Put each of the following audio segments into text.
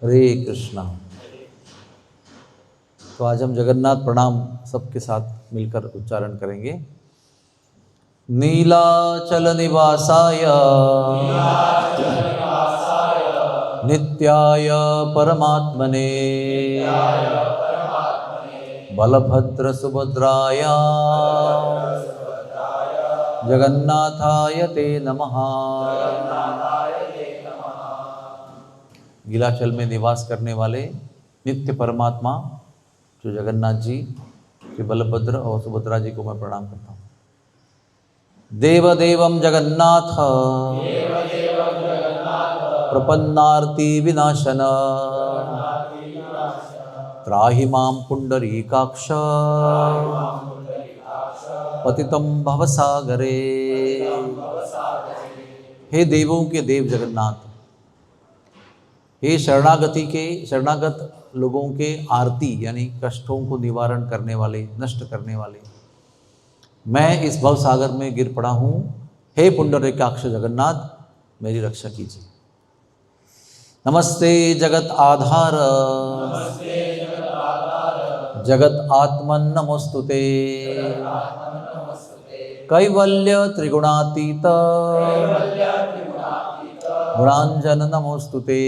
हरे कृष्णा। तो आज हम जगन्नाथ प्रणाम सबके साथ मिलकर उच्चारण करेंगे। नीलाचल निवासाय नित्याय परमात्मने बलभद्र सुभद्राय जगन्नाथाय ते नमः। नीलाचल में निवास करने वाले नित्य परमात्मा जो जगन्नाथ जी, श्री बलभद्र और सुभद्रा जी को मैं प्रणाम करता हूँ। देवदेवं जगन्नाथ प्रपन्नार्ति विनाशन त्राहि मां पुंडरीकाक्ष पतितं भवसागरे। हे देवों के देव जगन्नाथ, हे शरणागत लोगों के आरती यानी कष्टों को निवारण करने वाले, नष्ट करने वाले, मैं इस भव सागर में गिर पड़ा हूँ। हे पुंडरीकाक्ष जगन्नाथ, मेरी रक्षा कीजिए। नमस्ते जगत आधार जगत आत्मन नमोस्तुते कैवल्य त्रिगुणातीत गुणांजन नमोस्तुते।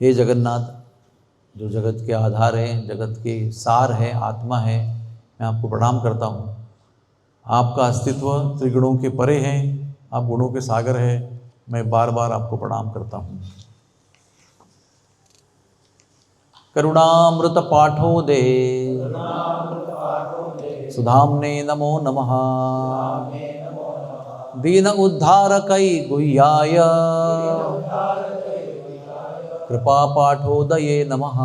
हे जगन्नाथ, जो जगत के आधार हैं, जगत के सार है, आत्मा है, मैं आपको प्रणाम करता हूँ। आपका अस्तित्व त्रिगुणों के परे है, आप गुणों के सागर है, मैं बार बार आपको प्रणाम करता हूँ। करुणामृत पाठो दे सुधाम्ने नमो नमः। दीन उद्धारकै गुह्याय कृपा पाठोदये नमः।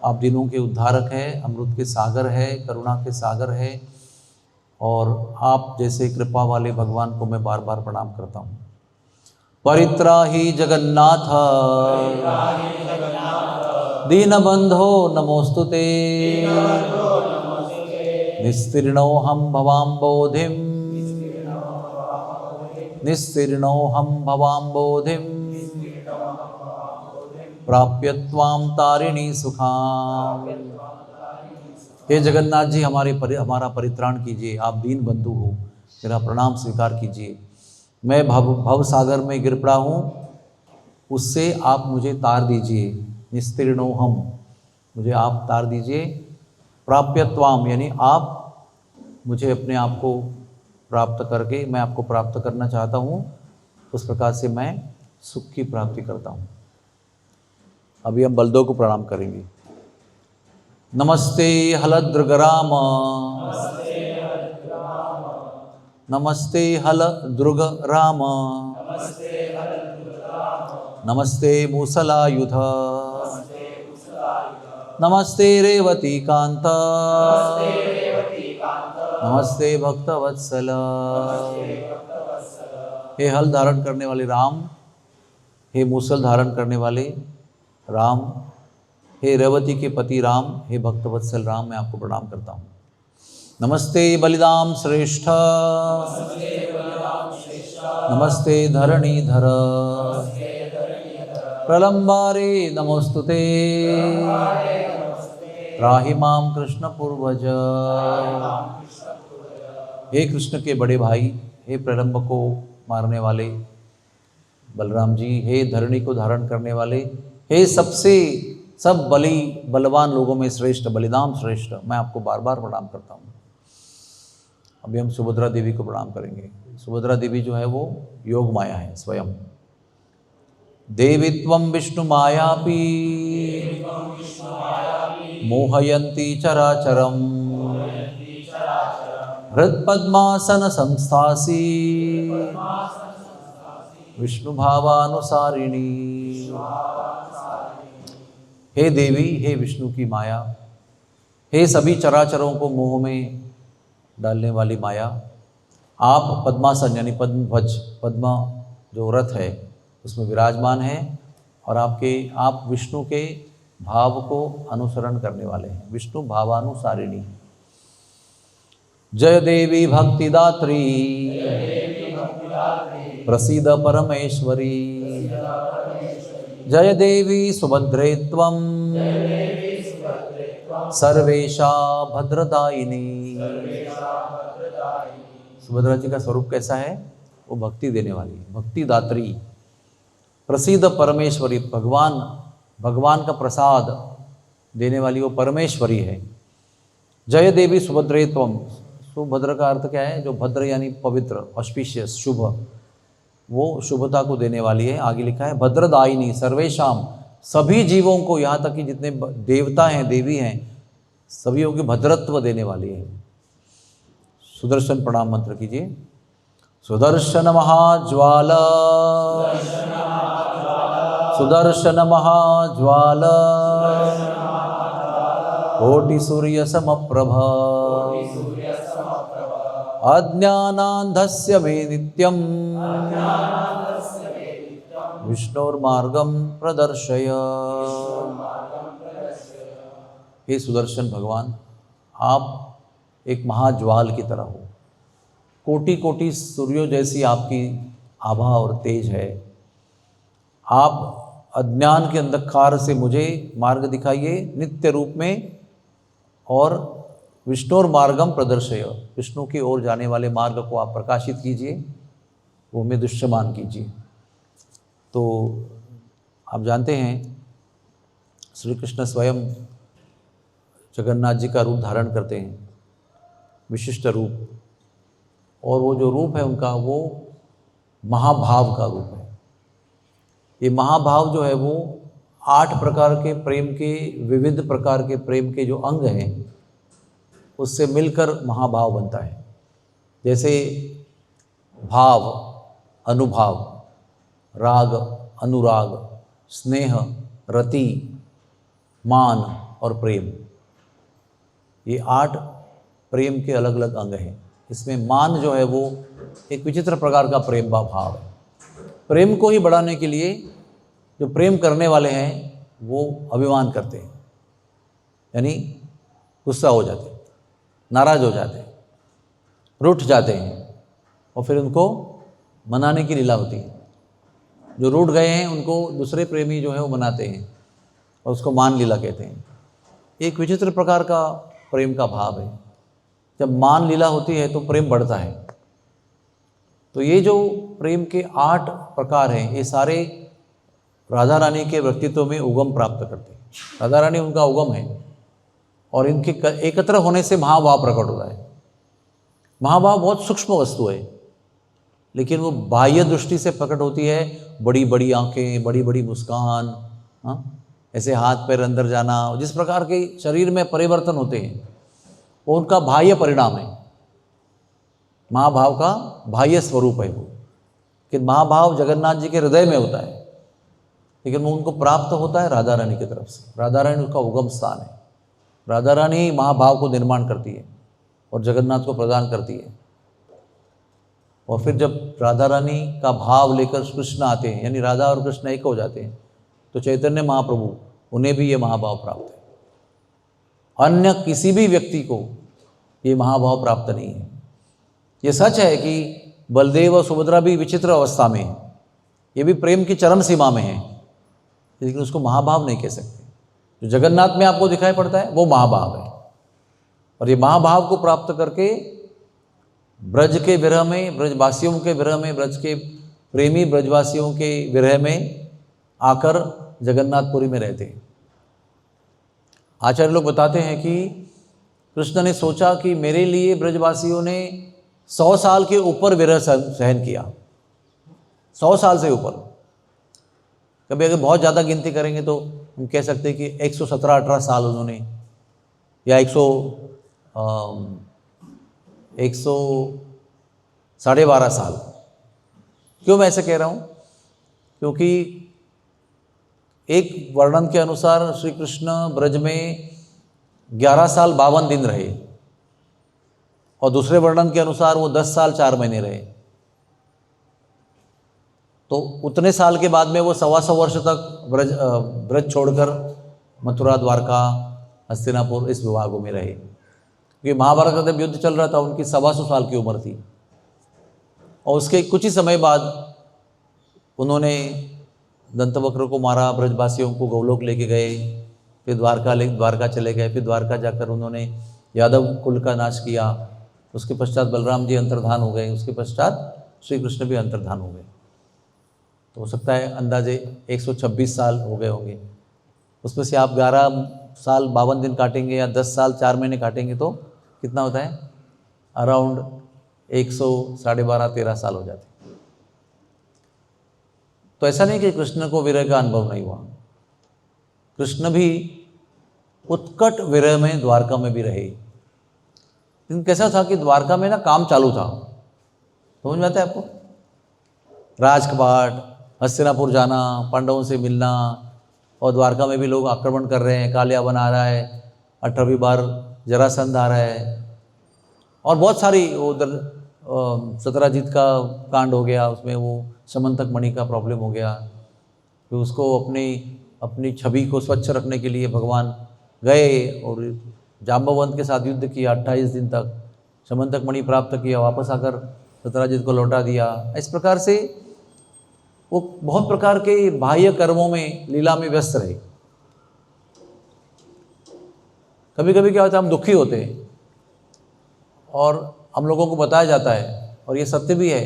आप दिनों के उद्धारक हैं, अमृत के सागर है, करुणा के सागर है, और आप जैसे कृपा वाले भगवान को मैं बार बार प्रणाम करता हूँ। परित्राहि जगन्नाथ दीनबंधो नमोस्तुते निस्तीर्णो हम भवाम्बोधिं निस्तीर्णो हम भवाम्बोधिं प्राप्य त्वां तारिणी सुखाम। हे जगन्नाथ जी, हमारा परित्राण कीजिए। आप दीन बंधु हो, मेरा प्रणाम स्वीकार कीजिए। मैं भव सागर में गिर पड़ा हूँ, उससे आप मुझे तार दीजिए। निस्तीर्णो हम, मुझे आप तार दीजिए। प्राप्य त्वाम यानी आप मुझे अपने आप को प्राप्त करके, मैं आपको प्राप्त करना चाहता हूँ, उस प्रकार से मैं सुख की प्राप्ति करता हूँ। अभी हम बलदों को प्रणाम करेंगे। नमस्ते हलद्रुगराम नमस्ते हलद्रुगराम नमस्ते मूसलायुध नमस्ते रेवतीकांत नमस्ते भक्तवत्सल। हे हल धारण करने वाले राम, हे मूसल धारण करने वाले राम, हे रेवती के पति राम, हे भक्तवत्सल राम, मैं आपको प्रणाम करता हूँ। नमस्ते बलिदाम श्रेष्ठ नमस्ते धरणीधर प्रलंबारे नमोस्तुते त्राहि मां कृष्ण पूर्वज। हे कृष्ण के बड़े भाई, हे प्रलंब को मारने वाले बलराम जी, हे धरणी को धारण करने वाले, हे सब बलवान लोगों में श्रेष्ठ बलिदाम श्रेष्ठ, मैं आपको बार बार प्रणाम करता हूँ। अभी हम सुभद्रा देवी को प्रणाम करेंगे। सुभद्रा देवी जो है वो योग माया है स्वयं। देवीत्वं विष्णु मायापी मोहयन्ती चराचरम हृत्पद्मासन संस्थासी विष्णु भावानुसारिणी। हे देवी, हे विष्णु की माया, हे सभी चराचरों को मोह में डालने वाली माया, आप पद्मासन यानी पद्मध्वज, पद्मा जो रथ है उसमें विराजमान हैं, और आप विष्णु के भाव को अनुसरण करने वाले हैं, विष्णु भावानुसारिणी। जय देवी भक्तिदात्री प्रसीद परमेश्वरी। जय देवी सुभद्रे त्वं सर्वेशा भद्रदायिनी। सुभद्रा जी का स्वरूप कैसा है? वो भक्ति देने वाली, भक्ति दात्री। प्रसीद परमेश्वरी, भगवान का प्रसाद देने वाली वो परमेश्वरी है। जय देवी सुभद्रे त्वम, सुभद्र का अर्थ क्या है? जो भद्र यानी पवित्र, ऑस्पिशियस, शुभ, वो शुभता को देने वाली है। आगे लिखा है भद्रदायिनी सर्वेशाम, सभी जीवों को, यहाँ तक कि जितने देवता हैं, देवी हैं, सभी की भद्रत्व देने वाली है। सुदर्शन प्रणाम मंत्र कीजिए। सुदर्शन महाज्वाला, सुदर्शन महाज्वाला, कोटि सूर्य समप्रभ, अज्ञानान्धस्य मे नित्यं विष्णोर्मार्गं प्रदर्शय। हे सुदर्शन भगवान, आप एक महाज्वाल की तरह हो, कोटि कोटि सूर्यों जैसी आपकी आभा और तेज है। आप अज्ञान के अंधकार से मुझे मार्ग दिखाइए नित्य रूप में, और विष्णुर मार्गम प्रदर्शय, विष्णु की ओर जाने वाले मार्ग को आप प्रकाशित कीजिए, वो हमें दृश्यमान कीजिए। तो आप जानते हैं श्री कृष्ण स्वयं जगन्नाथ जी का रूप धारण करते हैं, विशिष्ट रूप, और वो जो रूप है उनका वो महाभाव का रूप है। ये महाभाव जो है वो 8 प्रकार के प्रेम के, विविध प्रकार के प्रेम के जो अंग हैं उससे मिलकर महाभाव बनता है। जैसे भाव, अनुभाव, राग, अनुराग, स्नेह, रति, मान और प्रेम, ये 8 प्रेम के अलग अलग अंग हैं। इसमें मान जो है वो एक विचित्र प्रकार का प्रेम का भाव है। प्रेम को ही बढ़ाने के लिए जो प्रेम करने वाले हैं वो अभिमान करते हैं, यानी गुस्सा हो जाते हैं, नाराज़ हो जाते हैं, रूठ जाते हैं, और फिर उनको मनाने की लीला होती है। जो रूठ गए हैं उनको दूसरे प्रेमी जो है वो मनाते हैं और उसको मान लीला कहते हैं। एक विचित्र प्रकार का प्रेम का भाव है। जब मान लीला होती है तो प्रेम बढ़ता है। तो ये जो प्रेम के 8 प्रकार हैं, ये सारे राधा रानी के व्यक्तित्व में उगम प्राप्त करते हैं। राधा रानी उनका उगम है, और इनके एकत्र होने से महाभाव प्रकट होता है। महाभाव बहुत सूक्ष्म वस्तु है, लेकिन वो बाह्य दृष्टि से प्रकट होती है। बड़ी बड़ी आंखें, बड़ी बड़ी मुस्कान, ऐसे हाथ पैर अंदर जाना, जिस प्रकार के शरीर में परिवर्तन होते हैं वो उनका बाह्य परिणाम है। महाभाव का बाह्य स्वरूप है वो, कि महाभाव जगन्नाथ जी के हृदय में होता है, लेकिन वो उनको प्राप्त होता है राधा रानी की तरफ से। राधा रानी उसका उगम स्थान है। राधा रानी महाभाव को निर्माण करती है और जगन्नाथ को प्रदान करती है। और फिर जब राधा रानी का भाव लेकर कृष्ण आते हैं, यानी राधा और कृष्ण एक हो जाते हैं, तो चैतन्य महाप्रभु, उन्हें भी ये महाभाव प्राप्त है। अन्य किसी भी व्यक्ति को ये महाभाव प्राप्त नहीं है। ये सच है कि बलदेव और सुभद्रा भी विचित्र अवस्था में हैं, ये भी प्रेम की चरम सीमा में हैं, लेकिन उसको महाभाव नहीं कह सकते। जो जगन्नाथ में आपको दिखाई पड़ता है वो महाभाव है। और ये महाभाव को प्राप्त करके ब्रज के विरह में, ब्रजवासियों के विरह में, ब्रज के प्रेमी ब्रजवासियों के विरह में आकर जगन्नाथपुरी में रहते हैं। आचार्य लोग बताते हैं कि कृष्ण ने सोचा कि मेरे लिए ब्रजवासियों ने 100 साल के ऊपर विरह सहन किया, 100 साल से ऊपर। कभी अगर बहुत ज़्यादा गिनती करेंगे तो हम कह सकते हैं कि 117-18 साल उन्होंने, या 112.5 साल। क्यों मैं ऐसे कह रहा हूँ? क्योंकि एक वर्णन के अनुसार श्री कृष्ण ब्रज में 11 साल 52 दिन रहे, और दूसरे वर्णन के अनुसार वो 10 साल 4 महीने रहे। तो उतने साल के बाद में वो 125 वर्ष तक ब्रज छोड़कर मथुरा, द्वारका, हस्तिनापुर इस विभागों में रहे। क्योंकि महाभारत का जब युद्ध चल रहा था उनकी 125 साल की उम्र थी, और उसके कुछ ही समय बाद उन्होंने दंतवक्र को मारा, ब्रजवासियों को गोलोक लेके गए, फिर द्वारका चले गए, फिर द्वारका जाकर उन्होंने यादव कुल का नाश किया। उसके पश्चात बलराम जी अंतर्धान हो गए, उसके पश्चात श्री कृष्ण भी अंतर्धान हो गए। तो हो सकता है अंदाजे 126 साल हो गए होंगे। उसमें से आप 11 साल 52 दिन काटेंगे या 10 साल 4 महीने काटेंगे तो कितना होता है? अराउंड 112.5-13 साल हो जाते। तो ऐसा नहीं कि कृष्ण को विरह का अनुभव नहीं हुआ, कृष्ण भी उत्कट विरह में द्वारका में भी रहे। लेकिन कैसा था कि द्वारका में ना काम चालू था, समझ में आता है आपको? राजकपाट, हस्तिनापुर जाना, पांडवों से मिलना, और द्वारका में भी लोग आक्रमण कर रहे हैं, कालियावन आ रहा है, 18वीं बार जरासंध आ रहा है, और बहुत सारी उधर सत्राजीत का कांड हो गया, उसमें वो समंतक मणि का प्रॉब्लम हो गया। फिर उसको अपनी छवि को स्वच्छ रखने के लिए भगवान गए और जाम्बवंत के साथ युद्ध किया, 28 दिन तक समंतक मणि प्राप्त किया, वापस आकर सत्राजीत को लौटा दिया। इस प्रकार से वो बहुत प्रकार के बाह्य कर्मों में, लीला में व्यस्त रहे। कभी कभी क्या होता है, हम दुखी होते हैं और हम लोगों को बताया जाता है, और ये सत्य भी है,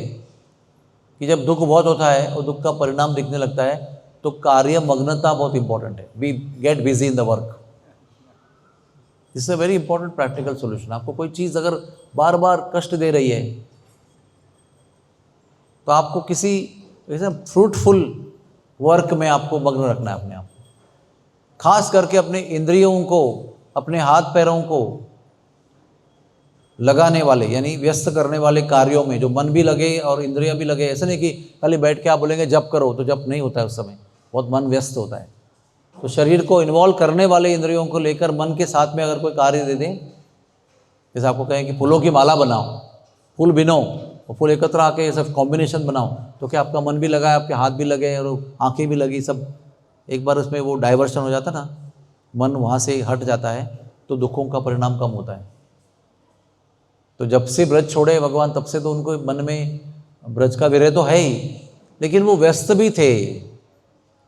कि जब दुख बहुत होता है और दुख का परिणाम दिखने लगता है तो कार्य मग्नता बहुत इंपॉर्टेंट है। Be get busy in the work, this is a very important practical solution. आपको कोई चीज़ अगर बार बार कष्ट दे रही है तो आपको किसी फ्रूटफुल वर्क में आपको मग्न रखना है अपने आप को, खास करके अपने इंद्रियों को, अपने हाथ पैरों को लगाने वाले, यानी व्यस्त करने वाले कार्यों में, जो मन भी लगे और इंद्रियां भी लगे। ऐसा नहीं कि खाली बैठ के आप बोलेंगे जप करो, तो जप नहीं होता है, उस समय बहुत मन व्यस्त होता है। तो शरीर को इन्वॉल्व करने वाले इंद्रियों को लेकर मन के साथ में अगर कोई कार्य दे दें, जैसे आपको कहें कि फूलों की माला बनाओ, फूल बिनो और फूल एकत्र आके ये सब कॉम्बिनेशन बनाओ, तो क्या आपका मन भी लगा है, आपके हाथ भी लगे और आँखें भी लगी, सब एक बार उसमें वो डाइवर्शन हो जाता ना, मन वहाँ से हट जाता है, तो दुखों का परिणाम कम होता है। तो जब से ब्रज छोड़े भगवान, तब से तो उनको मन में ब्रज का विरह तो है ही, लेकिन वो व्यस्त भी थे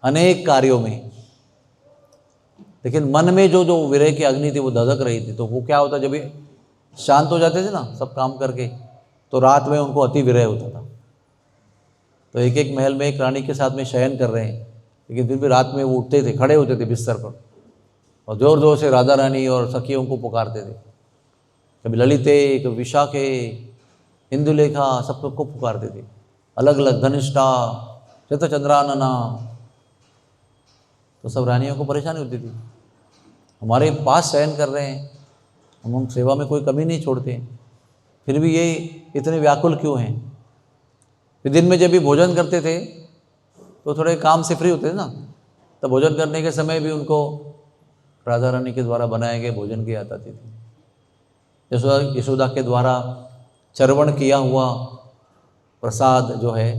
अनेक कार्यों में। लेकिन मन में जो विरह की अग्नि थी वो धधक रही थी। तो वो क्या होता, जब ये शांत हो जाते थे ना सब काम करके, तो रात में उनको अति विरह होता था। तो एक एक महल में एक रानी के साथ में शयन कर रहे हैं, लेकिन फिर भी रात में वो उठते थे, खड़े होते थे बिस्तर पर, और जोर जोर से राधा रानी और सखियों को पुकारते थे। कभी ललिते, कभी विशाखे, इंदुलेखा, सबको पुकारते थे, अलग अलग, धनिष्ठा, शतचंद्रानना। तो सब रानियों को परेशानी होती थी, हमारे पास शयन कर रहे हैं, हम सेवा में कोई कमी नहीं छोड़ते, फिर भी ये इतने व्याकुल क्यों हैं। फिर दिन में जब भी भोजन करते थे तो थोड़े काम से फ्री होते थे ना, तब भोजन करने के समय भी उनको राधा रानी के द्वारा बनाए गए भोजन की याद आती थी। यशोदा के द्वारा चर्वण किया हुआ प्रसाद जो है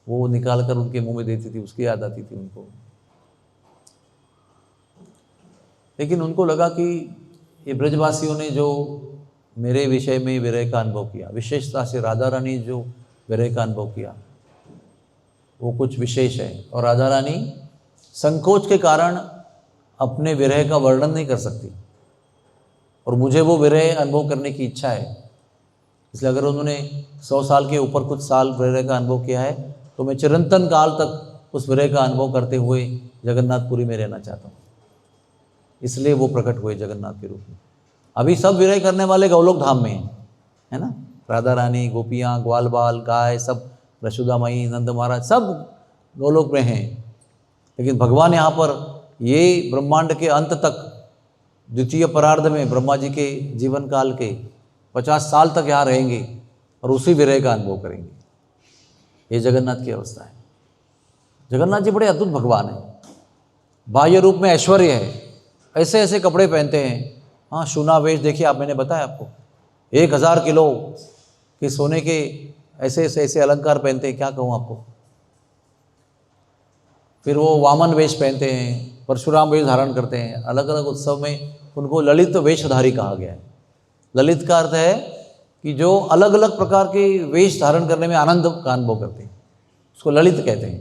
वो निकाल कर उनके मुंह में देती थी, उसकी याद आती थी उनको। लेकिन उनको लगा कि ये ब्रजवासियों ने जो मेरे विषय में विरह का अनुभव किया, विशेषता से राधा रानी जो विरह का अनुभव किया, वो कुछ विशेष है। और राधा रानी संकोच के कारण अपने विरह का वर्णन नहीं कर सकती, और मुझे वो विरह अनुभव करने की इच्छा है। इसलिए अगर उन्होंने 100 साल के ऊपर कुछ साल विरह का अनुभव किया है, तो मैं चिरंतन काल तक उस विरह का अनुभव करते हुए जगन्नाथपुरी में रहना चाहता हूँ। इसलिए वो प्रकट हुए जगन्नाथ के रूप में। अभी सब विरह करने वाले गौलोक धाम में हैं, है ना, राधा रानी, गोपियाँ, ग्वाल बाल, गाय, सब यशोदा माई, नंद महाराज, सब गौलोक में हैं। लेकिन भगवान यहाँ पर ये ब्रह्मांड के अंत तक, द्वितीय परार्ध में ब्रह्मा जी के जीवन काल के 50 साल तक यहाँ रहेंगे और उसी विरह का अनुभव करेंगे। ये जगन्नाथ की अवस्था है। जगन्नाथ जी बड़े अद्भुत भगवान हैं। बाह्य रूप में ऐश्वर्य है, ऐसे ऐसे कपड़े पहनते हैं, हाँ, शूना वेश देखिए आप, मैंने बताया आपको 1000 किलो के सोने के ऐसे ऐसे ऐसे अलंकार पहनते हैं, क्या कहूँ आपको। फिर वो वामन वेश पहनते हैं, परशुराम वेश धारण करते हैं। अलग अलग उत्सव में उनको ललित वेशधारी कहा गया है। ललित का अर्थ है कि जो अलग अलग प्रकार के वेश धारण करने में आनंद का अनुभव करते हैं, उसको ललित कहते हैं।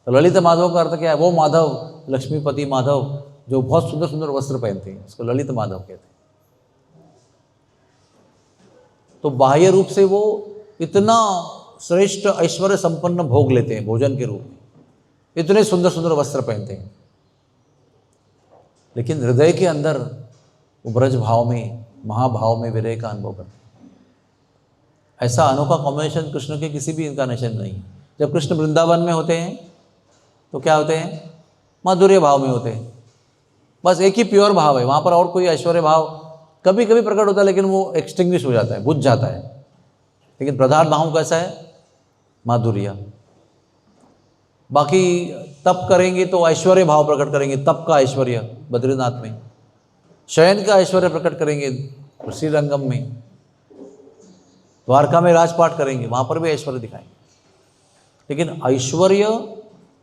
तो ललित माधव का अर्थ क्या है? वो माधव, लक्ष्मीपति माधव जो बहुत सुंदर सुंदर वस्त्र पहनते हैं, उसको ललित माधव कहते हैं। तो बाह्य रूप से वो इतना श्रेष्ठ ऐश्वर्य संपन्न भोग लेते हैं भोजन के रूप में, इतने सुंदर सुंदर वस्त्र पहनते हैं, लेकिन हृदय के अंदर वो ब्रज भाव में, महाभाव में विरह का अनुभव करते हैं। ऐसा अनोखा कॉम्बिनेशन कृष्ण के किसी भी इनकारनेशन नहीं है। जब कृष्ण वृंदावन में होते हैं तो क्या होते हैं? माधुर्य भाव में होते हैं। बस एक ही प्योर भाव है वहाँ पर, और कोई ऐश्वर्य भाव कभी कभी प्रकट होता है, लेकिन वो एक्सटिंग्विश हो जाता है, बुझ जाता है। लेकिन प्रधान भाव कैसा है? माधुर्य। बाकी तप करेंगे तो ऐश्वर्य भाव प्रकट करेंगे, तप का ऐश्वर्य बद्रीनाथ में, शयन का ऐश्वर्य प्रकट करेंगे श्रीरंगम में, द्वारका में राजपाट करेंगे, वहाँ पर भी ऐश्वर्य दिखाएंगे। लेकिन ऐश्वर्य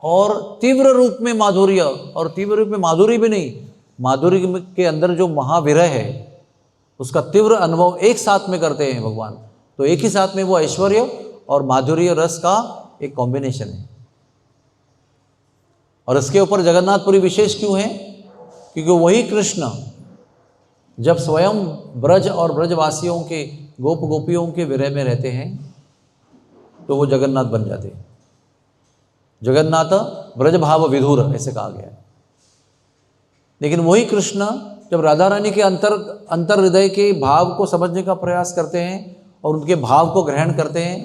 और तीव्र रूप में माधुर्य, और तीव्र रूप में माधुर्य भी नहीं, माधुर्य के अंदर जो महाविरह है उसका तीव्र अनुभव एक साथ में करते हैं भगवान। तो एक ही साथ में वो ऐश्वर्य और माधुर्य रस का एक कॉम्बिनेशन है। और इसके ऊपर जगन्नाथपुरी विशेष क्यों है? क्योंकि वही कृष्ण जब स्वयं ब्रज और ब्रजवासियों के, गोप गोपियों के विरह में रहते हैं तो वो जगन्नाथ बन जाते हैं। जगन्नाथ ब्रज भाव विधुर ऐसे कहा गया है। लेकिन वही कृष्ण जब राधा रानी के अंतर हृदय के भाव को समझने का प्रयास करते हैं और उनके भाव को ग्रहण करते हैं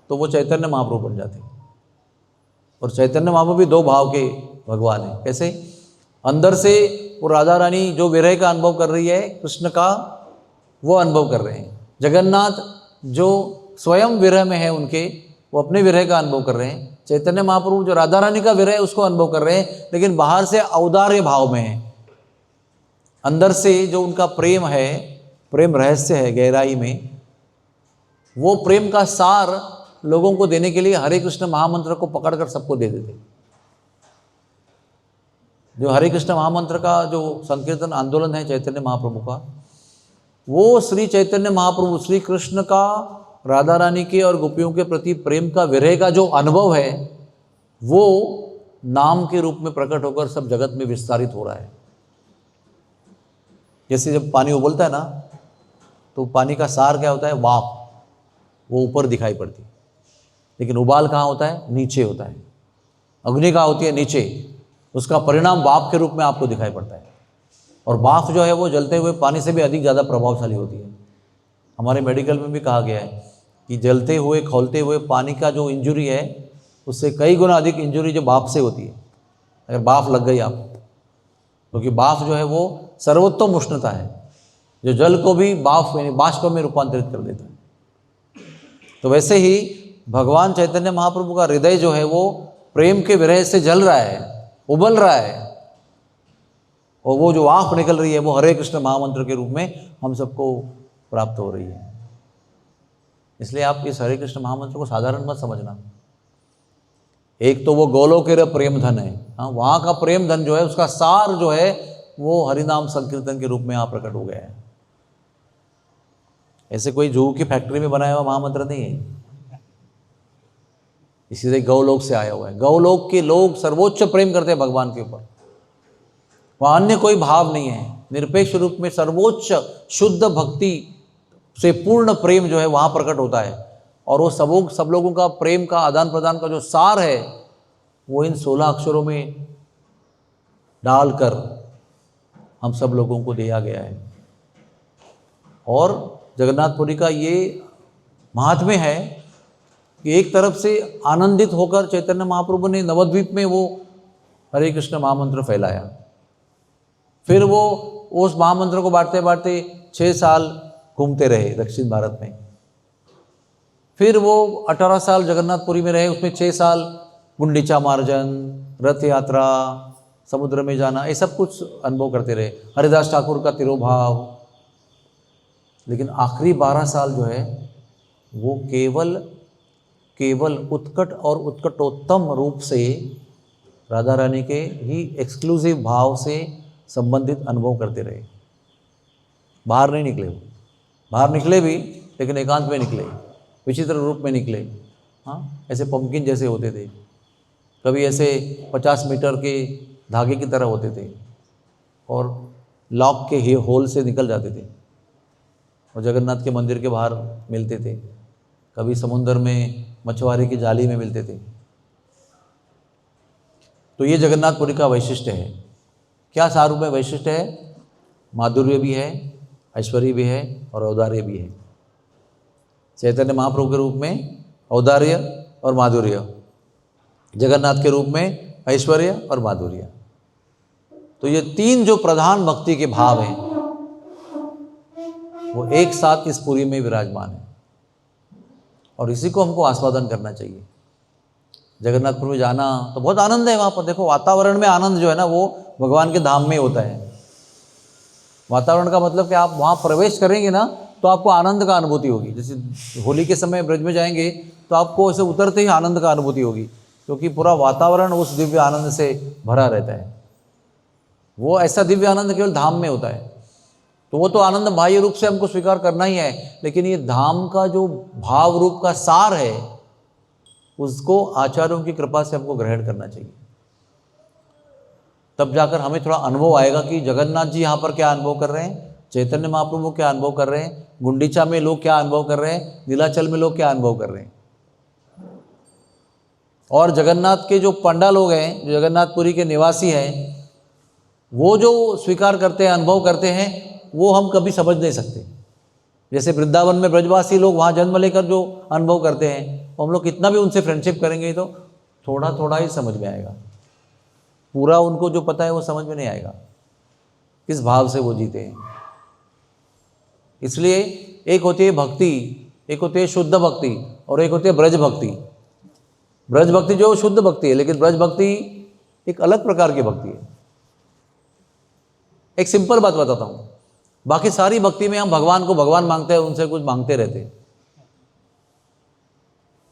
तो वो चैतन्य महाप्रभु बन जाते हैं। और चैतन्य महाप्रभु भी दो भाव के भगवान हैं। कैसे? अंदर से वो राधा रानी जो विरह का अनुभव कर रही है, कृष्ण का वो अनुभव कर रहे हैं। जगन्नाथ जो स्वयं विरह में है उनके, वो अपने विरह का अनुभव कर रहे हैं। चैतन्य महाप्रभु जो राधा रानी का विरह है उसको अनुभव कर रहे हैं, लेकिन बाहर से औदार्य भाव में है। अंदर से जो उनका प्रेम है, प्रेम रहस्य है गहराई में, वो प्रेम का सार लोगों को देने के लिए हरे कृष्ण महामंत्र को पकड़कर सबको दे देते। जो हरे कृष्ण महामंत्र का जो संकीर्तन आंदोलन है चैतन्य महाप्रभु का, वो श्री चैतन्य महाप्रभु श्री कृष्ण का राधा रानी के और गोपियों के प्रति प्रेम का विरह का जो अनुभव है वो नाम के रूप में प्रकट होकर सब जगत में विस्तारित हो रहा है। जैसे जब पानी उबलता है ना, तो पानी का सार क्या होता है? वाफ, वो ऊपर दिखाई पड़ती है, लेकिन उबाल कहाँ होता है? नीचे होता है। अग्नि कहाँ होती है? नीचे। उसका परिणाम वाफ के रूप में आपको दिखाई पड़ता है। और वाफ जो है वो जलते हुए पानी से भी अधिक ज़्यादा प्रभावशाली होती है। हमारे मेडिकल में भी कहा गया है कि जलते हुए खौलते हुए पानी का जो इंजुरी है उससे कई गुना अधिक इंजुरी जो भाप से होती है, अगर भाप लग गई आप। क्योंकि भाप जो है वो सर्वोत्तम उष्णता है जो जल को भी भाप यानी बाष्प में रूपांतरित कर देता है। तो वैसे ही भगवान चैतन्य महाप्रभु का हृदय जो है वो प्रेम के विरह से जल रहा है, उबल रहा है, और वो जो आँख निकल रही है वो हरे कृष्ण महामंत्र के रूप में हम सबको प्राप्त हो रही है। इसलिए आप इस हरे कृष्ण महामंत्र को साधारण मत समझना। एक तो वो गोलोकेर प्रेम धन है, हाँ, वहाँ का प्रेम धन जो है उसका सार जो है वो हरिनाम संकीर्तन के रूप में यहाँ प्रकट हो गया है। ऐसे कोई जूहू की फैक्ट्री में बनाया हुआ महामंत्र नहीं है, इसी से गौलोक से आया हुआ है। गौलोक के लोग सर्वोच्च प्रेम करते हैं भगवान के ऊपर, वहाँ अन्य कोई भाव नहीं है। निरपेक्ष रूप में सर्वोच्च शुद्ध भक्ति से पूर्ण प्रेम जो है वहाँ प्रकट होता है। और वो सब लोगों का प्रेम का आदान प्रदान का जो सार है वो इन 16 अक्षरों में डालकर हम सब लोगों को दिया गया है। और जगन्नाथपुरी का ये महात्म्य है कि एक तरफ से आनंदित होकर चैतन्य महाप्रभु ने नवद्वीप में वो हरे कृष्ण महामंत्र फैलाया। फिर वो उस महामंत्र को बांटते बांटते 6 साल घूमते रहे दक्षिण भारत में। फिर वो 18 साल जगन्नाथपुरी में रहे, उसमें 6 साल गुंडीचा मार्जन, रथ यात्रा, समुद्र में जाना, ये सब कुछ अनुभव करते रहे, हरिदास ठाकुर का तिरोभाव। लेकिन आखिरी 12 साल जो है वो केवल उत्कट और उत्कटोत्तम रूप से राधा रानी के ही एक्सक्लूसिव भाव से संबंधित अनुभव करते रहे। बाहर नहीं निकले, वो बाहर निकले भी लेकिन एकांत में निकले, विचित्र रूप में निकले। हाँ, ऐसे पंपकिन जैसे होते थे, कभी ऐसे 50 मीटर के धागे की तरह होते थे और लॉक के होल से निकल जाते थे और जगन्नाथ के मंदिर के बाहर मिलते थे। कभी समुद्र में मछुआरे की जाली में मिलते थे। तो ये जगन्नाथपुरी का वैशिष्ट्य है। क्या सार रूप में वैशिष्ट्य है? माधुर्य भी है, ऐश्वर्य भी है और औदार्य भी है। चैतन्य महाप्रभु के रूप में औदार्य और माधुर्य, जगन्नाथ के रूप में ऐश्वर्य और माधुर्य। तो ये तीन जो प्रधान भक्ति के भाव हैं वो एक साथ इस पुरी में विराजमान है और इसी को हमको आस्वादन करना चाहिए। जगन्नाथपुर में जाना तो बहुत आनंद है। वहाँ पर देखो वातावरण में आनंद जो है ना वो भगवान के धाम में होता है। वातावरण का मतलब कि आप वहाँ प्रवेश करेंगे ना तो आपको आनंद का अनुभूति होगी। जैसे होली के समय ब्रज में जाएंगे तो आपको ऐसे उतरते ही आनंद का अनुभूति होगी, क्योंकि पूरा वातावरण उस दिव्य आनंद से भरा रहता है। वो ऐसा दिव्य आनंद केवल धाम में होता है। तो वो तो आनंद बाह्य रूप से हमको स्वीकार करना ही है, लेकिन ये धाम का जो भाव रूप का सार है उसको आचार्यों की कृपा से हमको ग्रहण करना चाहिए। तब जाकर हमें थोड़ा अनुभव आएगा कि जगन्नाथ जी यहाँ पर क्या अनुभव कर रहे हैं, चैतन्य महाप्रभु क्या अनुभव कर रहे हैं, गुंडीचा में लोग क्या अनुभव कर रहे हैं, नीलाचल में लोग क्या अनुभव कर रहे हैं। और जगन्नाथ के जो पंडा लोग हैं, जो जगन्नाथपुरी के निवासी हैं, वो जो स्वीकार करते हैं, अनुभव करते हैं, वो हम कभी समझ नहीं सकते। जैसे वृंदावन में ब्रजवासी लोग वहाँ जन्म लेकर जो अनुभव करते हैं, हम लोग कितना भी उनसे फ्रेंडशिप करेंगे तो थोड़ा थोड़ा ही समझ में आएगा। पूरा उनको जो पता है वो समझ में नहीं आएगा, किस भाव से वो जीते हैं। इसलिए एक होती है भक्ति, एक होती है शुद्ध भक्ति और एक होती है ब्रज भक्ति। ब्रज भक्ति जो शुद्ध भक्ति है, लेकिन ब्रज भक्ति एक अलग प्रकार की भक्ति है। एक सिंपल बात बताता हूँ, बाकी सारी भक्ति में हम भगवान को भगवान मांगते हैं, उनसे कुछ मांगते रहते हैं।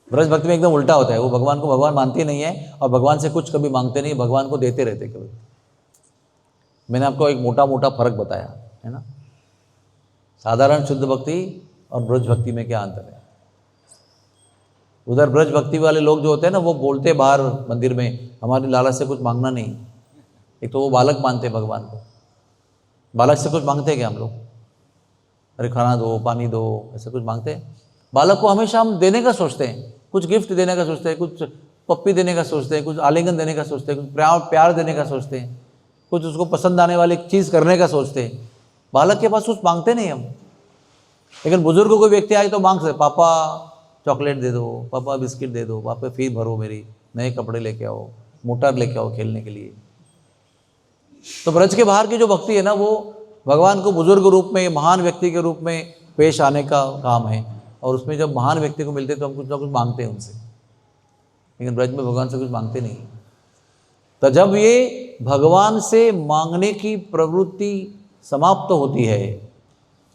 ब्रज भक्ति में एकदम उल्टा होता है, वो भगवान को भगवान मानते नहीं है और भगवान से कुछ कभी मांगते नहीं, भगवान को देते रहते केवल। मैंने आपको एक मोटा मोटा फर्क बताया है ना, साधारण शुद्ध भक्ति और ब्रज भक्ति में क्या अंतर है। उधर ब्रज भक्ति वाले लोग जो होते हैं ना, वो बोलते बाहर मंदिर में हमारी लालच से कुछ मांगना नहीं। एक तो वो बालक मानते भगवान को, बालक से कुछ मांगते हैं क्या हम लोग? अरे खाना दो, पानी दो, ऐसे कुछ मांगते हैं? बालक को हमेशा हम देने का सोचते हैं, कुछ गिफ्ट देने का सोचते हैं, कुछ पप्पी देने का सोचते हैं, कुछ आलिंगन देने का सोचते हैं, कुछ प्यार देने का सोचते हैं, कुछ उसको पसंद आने वाली चीज़ करने का सोचते हैं। बालक के पास कुछ मांगते नहीं हम। लेकिन बुजुर्ग कोई व्यक्ति आए तो मांग सकते, पापा चॉकलेट दे दो, पापा बिस्किट दे दो, पापा फी भरो मेरी, नए कपड़े लेके आओ, मोटर लेके आओ खेलने के लिए। तो ब्रज के बाहर की जो भक्ति है ना, वो भगवान को बुजुर्ग रूप में, महान व्यक्ति के रूप में पेश आने का काम है। और उसमें जब महान व्यक्ति को मिलते तो हम कुछ ना कुछ मांगते हैं उनसे, लेकिन ब्रज में भगवान से कुछ मांगते नहीं। तो जब ये भगवान से मांगने की प्रवृत्ति समाप्त होती है,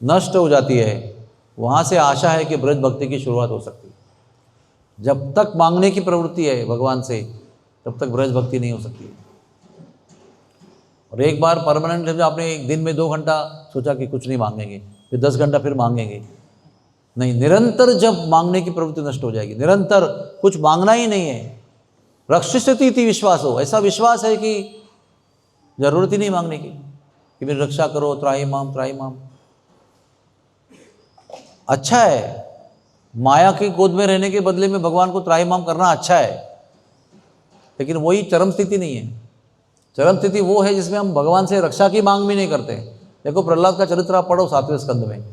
नष्ट हो जाती है, वहाँ से आशा है कि ब्रज भक्ति की शुरुआत हो सकती है। जब तक मांगने की प्रवृत्ति है भगवान से, तब तक ब्रज भक्ति नहीं हो सकती है। और एक बार परमानेंट जब आपने एक दिन में 2 घंटा सोचा कि कुछ नहीं मांगेंगे, फिर 10 घंटा फिर मांगेंगे, नहीं, निरंतर जब मांगने की प्रवृत्ति नष्ट हो जाएगी, निरंतर कुछ मांगना ही नहीं है, रक्षिष्यति इति विश्वास हो, ऐसा विश्वास है कि जरूरत ही नहीं मांगने की, कि मेरी रक्षा करो, त्राही माम त्राही माम। अच्छा है, माया की गोद में रहने के बदले में भगवान को त्राही माम करना अच्छा है, लेकिन वही चरम स्थिति नहीं है। चरम स्थिति वो है जिसमें हम भगवान से रक्षा की मांग भी नहीं करते। देखो प्रहलाद का चरित्र आप पढ़ो 7वें स्कंद में,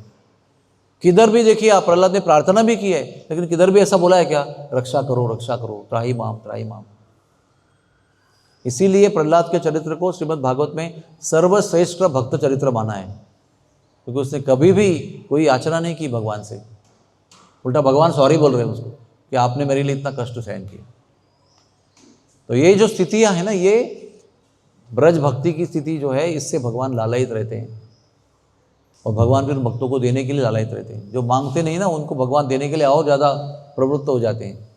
किधर भी देखिए आप, प्रहलाद ने प्रार्थना भी की है, लेकिन किधर भी ऐसा बोला है क्या, रक्षा करो, त्राही माम त्राही माम। इसीलिए प्रहलाद के चरित्र को श्रीमद् भागवत में सर्वश्रेष्ठ भक्त चरित्र माना है, क्योंकि उसने कभी भी कोई याचना नहीं की भगवान से। उल्टा भगवान सॉरी बोल रहे हैं उसको कि आपने मेरे लिए इतना कष्ट सहन किया। तो ये जो स्थितियाँ हैं ना, ये ब्रज भक्ति की स्थिति जो है, इससे भगवान लालायित रहते हैं और भगवान फिर भक्तों को देने के लिए लालायित रहते हैं। जो मांगते नहीं ना, उनको भगवान देने के लिए और ज़्यादा प्रवृत्त हो जाते हैं।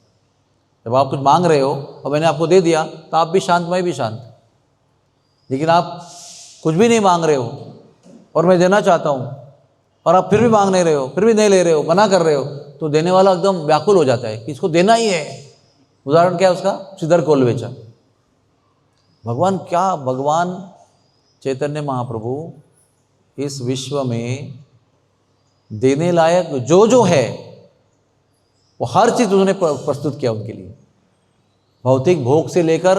जब आप कुछ मांग रहे हो और मैंने आपको दे दिया तो आप भी शांत, मैं भी शांत। लेकिन आप कुछ भी नहीं मांग रहे हो और मैं देना चाहता हूँ और आप फिर भी मांग नहीं रहे हो, फिर भी नहीं ले रहे हो, मना कर रहे हो, तो देने वाला एकदम व्याकुल हो जाता है कि इसको देना ही है, उदाहरण क्या है उसका? श्रीधर कोलवेचा। भगवान क्या, भगवान चैतन्य महाप्रभु इस विश्व में देने लायक जो है वो हर चीज उन्होंने प्रस्तुत किया उनके लिए। भौतिक भोग से लेकर,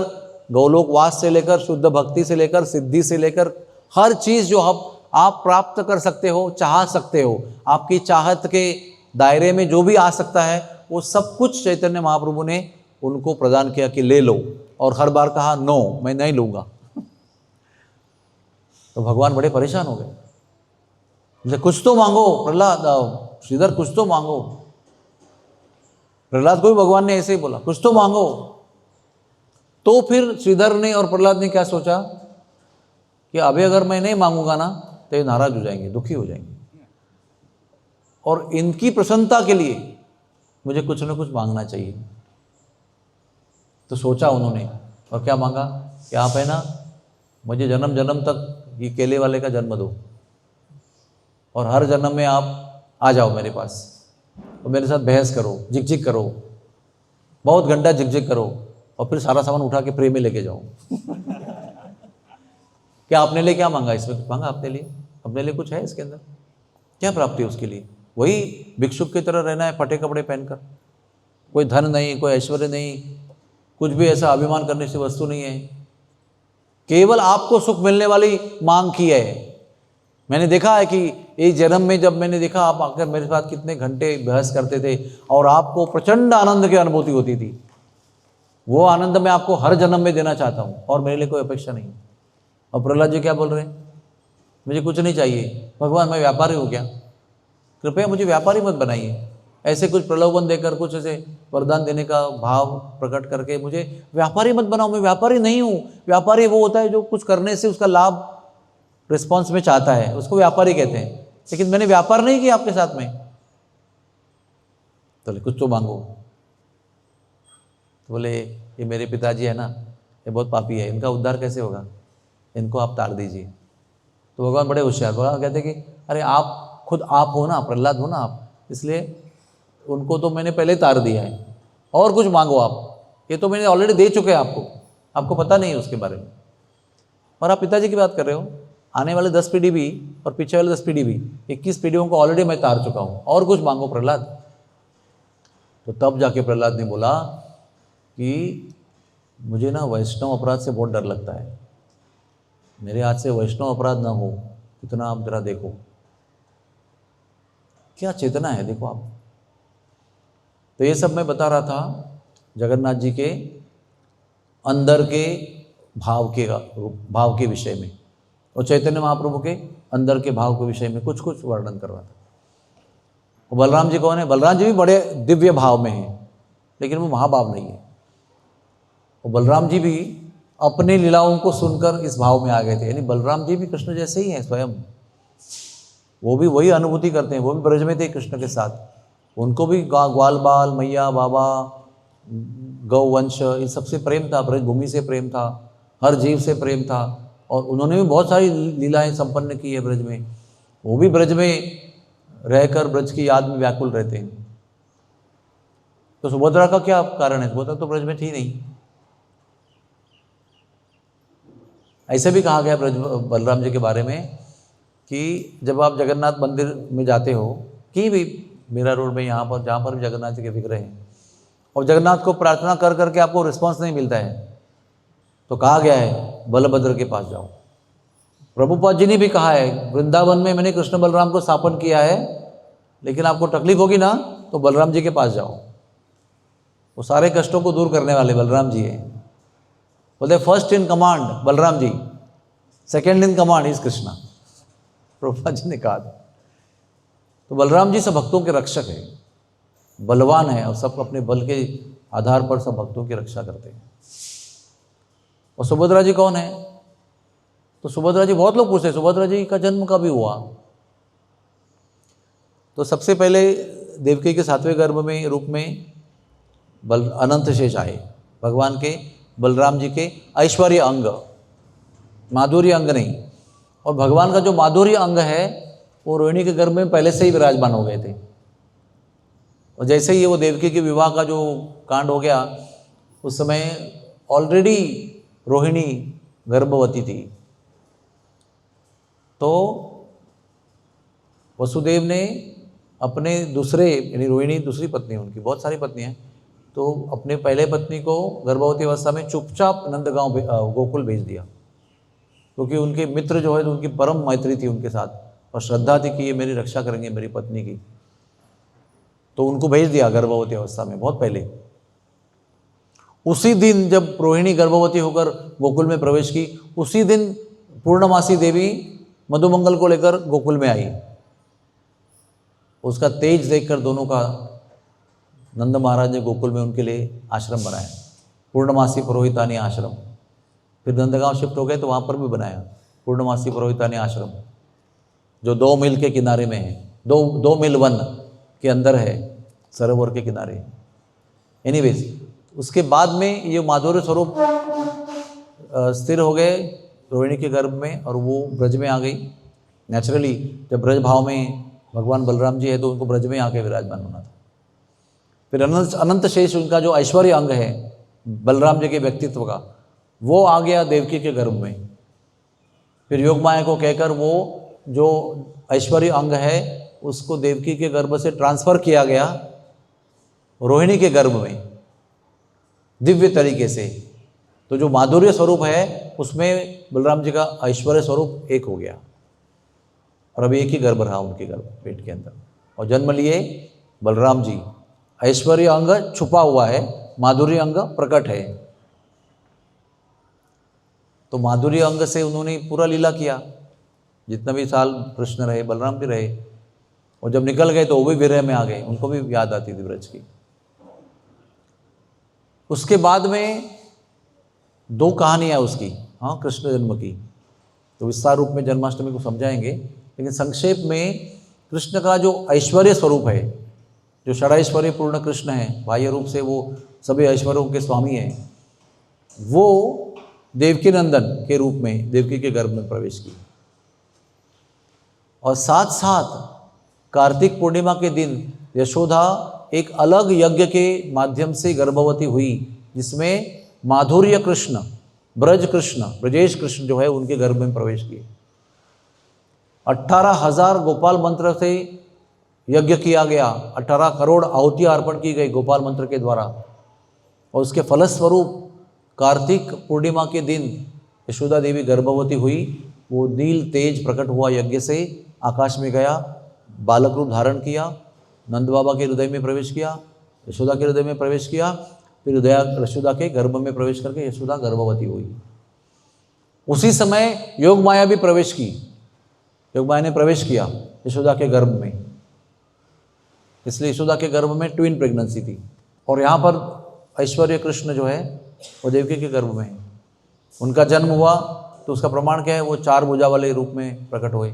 गौलोकवास से लेकर, शुद्ध भक्ति से लेकर, सिद्धि से लेकर, हर चीज जो आप प्राप्त कर सकते हो, चाह सकते हो, आपकी चाहत के दायरे में जो भी आ सकता है, वो सब कुछ चैतन्य महाप्रभु ने उनको प्रदान किया कि ले लो। और हर बार कहा नो, मैं नहीं लूंगा। तो भगवान बड़े परेशान हो गए। मुझे कुछ तो मांगो प्रहलाद, श्रीधर कुछ तो मांगो। प्रहलाद को भी भगवान ने ऐसे ही बोला, कुछ तो मांगो। तो फिर श्रीधर ने और प्रहलाद ने क्या सोचा कि अभी अगर मैं नहीं मांगूंगा ना तो ये नाराज हो जाएंगे, दुखी हो जाएंगे, और इनकी प्रसन्नता के लिए मुझे कुछ ना कुछ मांगना चाहिए। तो सोचा उन्होंने और क्या मांगा कि आप है ना, मुझे जन्म जन्म तक ये केले वाले का जन्म दो, और हर जन्म में आप आ जाओ मेरे पास और मेरे साथ बहस करो, झिकझिक करो, बहुत घंटा झिकझिक करो, और फिर सारा सामान उठा के प्रेम में लेके जाओ। क्या अपने लिए क्या मांगा? इसमें कुछ मांगा अपने लिए? अपने लिए कुछ है इसके अंदर? क्या प्राप्ति है उसके लिए? वही भिक्षुक की तरह रहना है, फटे कपड़े पहनकर। कोई धन नहीं, कोई ऐश्वर्य नहीं, कुछ भी ऐसा अभिमान करने से वस्तु नहीं है। केवल आपको सुख मिलने वाली मांग की है। मैंने देखा है कि एक जन्म में जब मैंने देखा आप आकर मेरे साथ कितने घंटे बहस करते थे और आपको प्रचंड आनंद की अनुभूति होती थी, वो आनंद मैं आपको हर जन्म में देना चाहता हूँ और मेरे लिए कोई अपेक्षा नहीं। और प्रहलाद जी क्या बोल रहे हैं? मुझे कुछ नहीं चाहिए भगवान, मैं व्यापारी हूँ क्या? कृपया मुझे व्यापारी मत बनाइए। ऐसे कुछ प्रलोभन देकर, कुछ ऐसे वरदान देने का भाव प्रकट करके मुझे व्यापारी मत बनाओ। मैं व्यापारी नहीं हूँ। व्यापारी वो होता है जो कुछ करने से उसका लाभ रिस्पॉन्स में चाहता है, उसको व्यापारी कहते हैं। लेकिन मैंने व्यापार नहीं किया आपके साथ में। तो कुछ तो मांगो। तो बोले ये मेरे पिताजी है ना, ये बहुत पापी है, इनका उद्धार कैसे होगा? इनको आप तार दीजिए। तो भगवान बड़े होशियार, भगवान कहते कि अरे आप खुद आप हो ना, प्रहलाद हो ना आप, इसलिए उनको तो मैंने पहले तार दिया है, और कुछ मांगो आप। ये तो मैंने ऑलरेडी दे चुके हैं आपको पता नहीं है उसके बारे में। और आप पिताजी की बात कर रहे हो, आने वाले 10 पीढ़ी भी और पीछे वाले 10 पीढ़ी भी, 21 पीढ़ियों को ऑलरेडी मैं तार चुका हूँ, और कुछ मांगो प्रहलाद। तो तब जाके प्रहलाद ने बोला कि मुझे ना वैष्णव अपराध से बहुत डर लगता है, मेरे हाथ से वैष्णव अपराध ना हो, इतना आप जरा देखो। क्या चेतना है, देखो आप। तो ये सब मैं बता रहा था जगन्नाथ जी के अंदर के भाव के विषय में, और चैतन्य महाप्रभु के अंदर के भाव के विषय में कुछ कुछ वर्णन कर रहा था। और बलराम जी कौन है? बलराम जी भी बड़े दिव्य भाव में हैं, लेकिन वो महाभाव नहीं है। और बलराम जी भी अपने लीलाओं को सुनकर इस भाव में आ गए थे। यानी बलराम जी भी कृष्ण जैसे ही हैं स्वयं, वो भी वही अनुभूति करते हैं। वो भी ब्रज में थे कृष्ण के साथ, उनको भी ग्वाल बाल, मैया, बाबा, गौवंश, इन सबसे प्रेम था, ब्रज भूमि से प्रेम था, हर जीव से प्रेम था। और उन्होंने भी बहुत सारी लीलाएं संपन्न की है ब्रज में। वो भी ब्रज में रहकर ब्रज की याद में व्याकुल रहते हैं। तो सुभद्रा का क्या कारण है? सुभद्रा तो ब्रज में थी नहीं। ऐसे भी कहा गया ब्रज बलराम जी के बारे में कि जब आप जगन्नाथ मंदिर में जाते हो, कि भी मीरा रोड में, यहाँ पर जहाँ पर भी जगन्नाथ जी के विग्रह हैं, और जगन्नाथ को प्रार्थना कर करके आपको रिस्पॉन्स नहीं मिलता है, तो कहा गया है बलभद्र के पास जाओ। प्रभुपाद जी ने भी कहा है, वृंदावन में मैंने कृष्ण बलराम को स्थापन किया है, लेकिन आपको तकलीफ होगी ना तो बलराम जी के पास जाओ, वो सारे कष्टों को दूर करने वाले बलराम जी हैं। बोलते first in command Balram ji, second in command is Krishna, Prabhupada ji ने कहा था। तो बलराम जी सब भक्तों के रक्षक है, बलवान है, और सब अपने बल के आधार पर सब भक्तों की रक्षा करते हैं। और सुभद्रा जी कौन है? तो सुभद्रा जी, बहुत लोग पूछते हैं सुभद्रा जी का जन्म कभी हुआ? तो सबसे पहले देवकी के 7वें गर्भ में रूप में अनंत शेष आए, भगवान के बलराम जी के ऐश्वर्य अंग, माधुर्य अंग नहीं। और भगवान का जो माधुर्य अंग है वो रोहिणी के गर्भ में पहले से ही विराजमान हो गए थे। और जैसे ही वो देवकी के विवाह का जो कांड हो गया, उस समय ऑलरेडी रोहिणी गर्भवती थी। तो वसुदेव ने अपने दूसरे, यानी रोहिणी दूसरी पत्नी, उनकी बहुत सारी पत्नी हैं, तो अपने पहले पत्नी को गर्भवती अवस्था में चुपचाप नंदगांव गोकुल भेज दिया, क्योंकि उनके मित्र जो है, तो उनकी परम मैत्री थी उनके साथ और श्रद्धा थी कि ये मेरी रक्षा करेंगे, मेरी पत्नी की। तो उनको भेज दिया गर्भवती अवस्था में, बहुत पहले। उसी दिन जब रोहिणी गर्भवती होकर गोकुल में प्रवेश की, उसी दिन पूर्णमासी देवी मधुमंगल को लेकर गोकुल में आई। उसका तेज देखकर दोनों का नंद महाराज ने गोकुल में उनके लिए आश्रम बनाया, पूर्णमासी पुरोहितानी आश्रम। फिर नंदगांव शिफ्ट हो गए तो वहाँ पर भी बनाया पूर्णमासी पुरोहितानी आश्रम, जो 2 मील के किनारे में है, 2 मील वन के अंदर है, सरोवर के किनारे। एनीवेज, उसके बाद में ये माधुर्य स्वरूप स्थिर हो गए रोहिणी के गर्भ में और वो ब्रज में आ गई। नेचुरली जब ब्रज भाव में भगवान बलराम जी है तो उनको ब्रज में आके विराजमान होना था। फिर अनंत शेष उनका जो ऐश्वर्य अंग है बलराम जी के व्यक्तित्व का, वो आ गया देवकी के गर्भ में। फिर योग माया को कहकर वो जो ऐश्वर्य अंग है उसको देवकी के गर्भ से ट्रांसफर किया गया रोहिणी के गर्भ में दिव्य तरीके से। तो जो माधुर्य स्वरूप है उसमें बलराम जी का ऐश्वर्य स्वरूप एक हो गया और अभी एक ही गर्भ रहा उनके गर्भ पेट के अंदर और जन्म लिए बलराम जी। ऐश्वर्य अंग छुपा हुआ है, माधुर्य अंग प्रकट है। तो माधुर्य अंग से उन्होंने पूरा लीला किया, जितना भी साल कृष्ण रहे, बलराम भी रहे, और जब निकल गए तो वो भी विरह में आ गए, उनको भी याद आती थी ब्रज की। उसके बाद में 2 कहानियाँ उसकी, हाँ, कृष्ण जन्म की, तो विस्तार रूप में जन्माष्टमी को समझाएंगे, लेकिन संक्षेप में कृष्ण का जो ऐश्वर्य स्वरूप है, जो षडैश्वर्य पूर्ण कृष्ण है, बाह्य रूप से वो सभी ऐश्वर्यों के स्वामी हैं, वो देवकी नंदन के रूप में देवकी के गर्भ में प्रवेश की। और साथ साथ कार्तिक पूर्णिमा के दिन यशोदा एक अलग यज्ञ के माध्यम से गर्भवती हुई, जिसमें माधुर्य कृष्ण, ब्रज कृष्ण, ब्रजेश कृष्ण जो है उनके गर्भ में प्रवेश किए। 18,000 गोपाल मंत्र से यज्ञ किया गया, 18 करोड़ आहुतियां अर्पण की गई गोपाल मंत्र के द्वारा, और उसके फलस्वरूप कार्तिक पूर्णिमा के दिन यशोदा देवी गर्भवती हुई। वो नील तेज प्रकट हुआ यज्ञ से, आकाश में गया, बालक रूप धारण किया, नंद बाबा के हृदय में प्रवेश किया, यशोदा के हृदय में प्रवेश किया, फिर यशोदा के गर्भ में प्रवेश करके यशोदा गर्भवती हुई। उसी समय योग माया भी प्रवेश की, योग माया ने प्रवेश किया यशोदा के गर्भ में, इसलिए यशोदा के गर्भ में ट्विन प्रेगनेंसी थी। और यहाँ पर ऐश्वर्य कृष्ण जो है वो देवकी के गर्भ में है। उनका जन्म हुआ तो उसका प्रमाण क्या है, वो 4 भुजा वाले रूप में प्रकट हुए,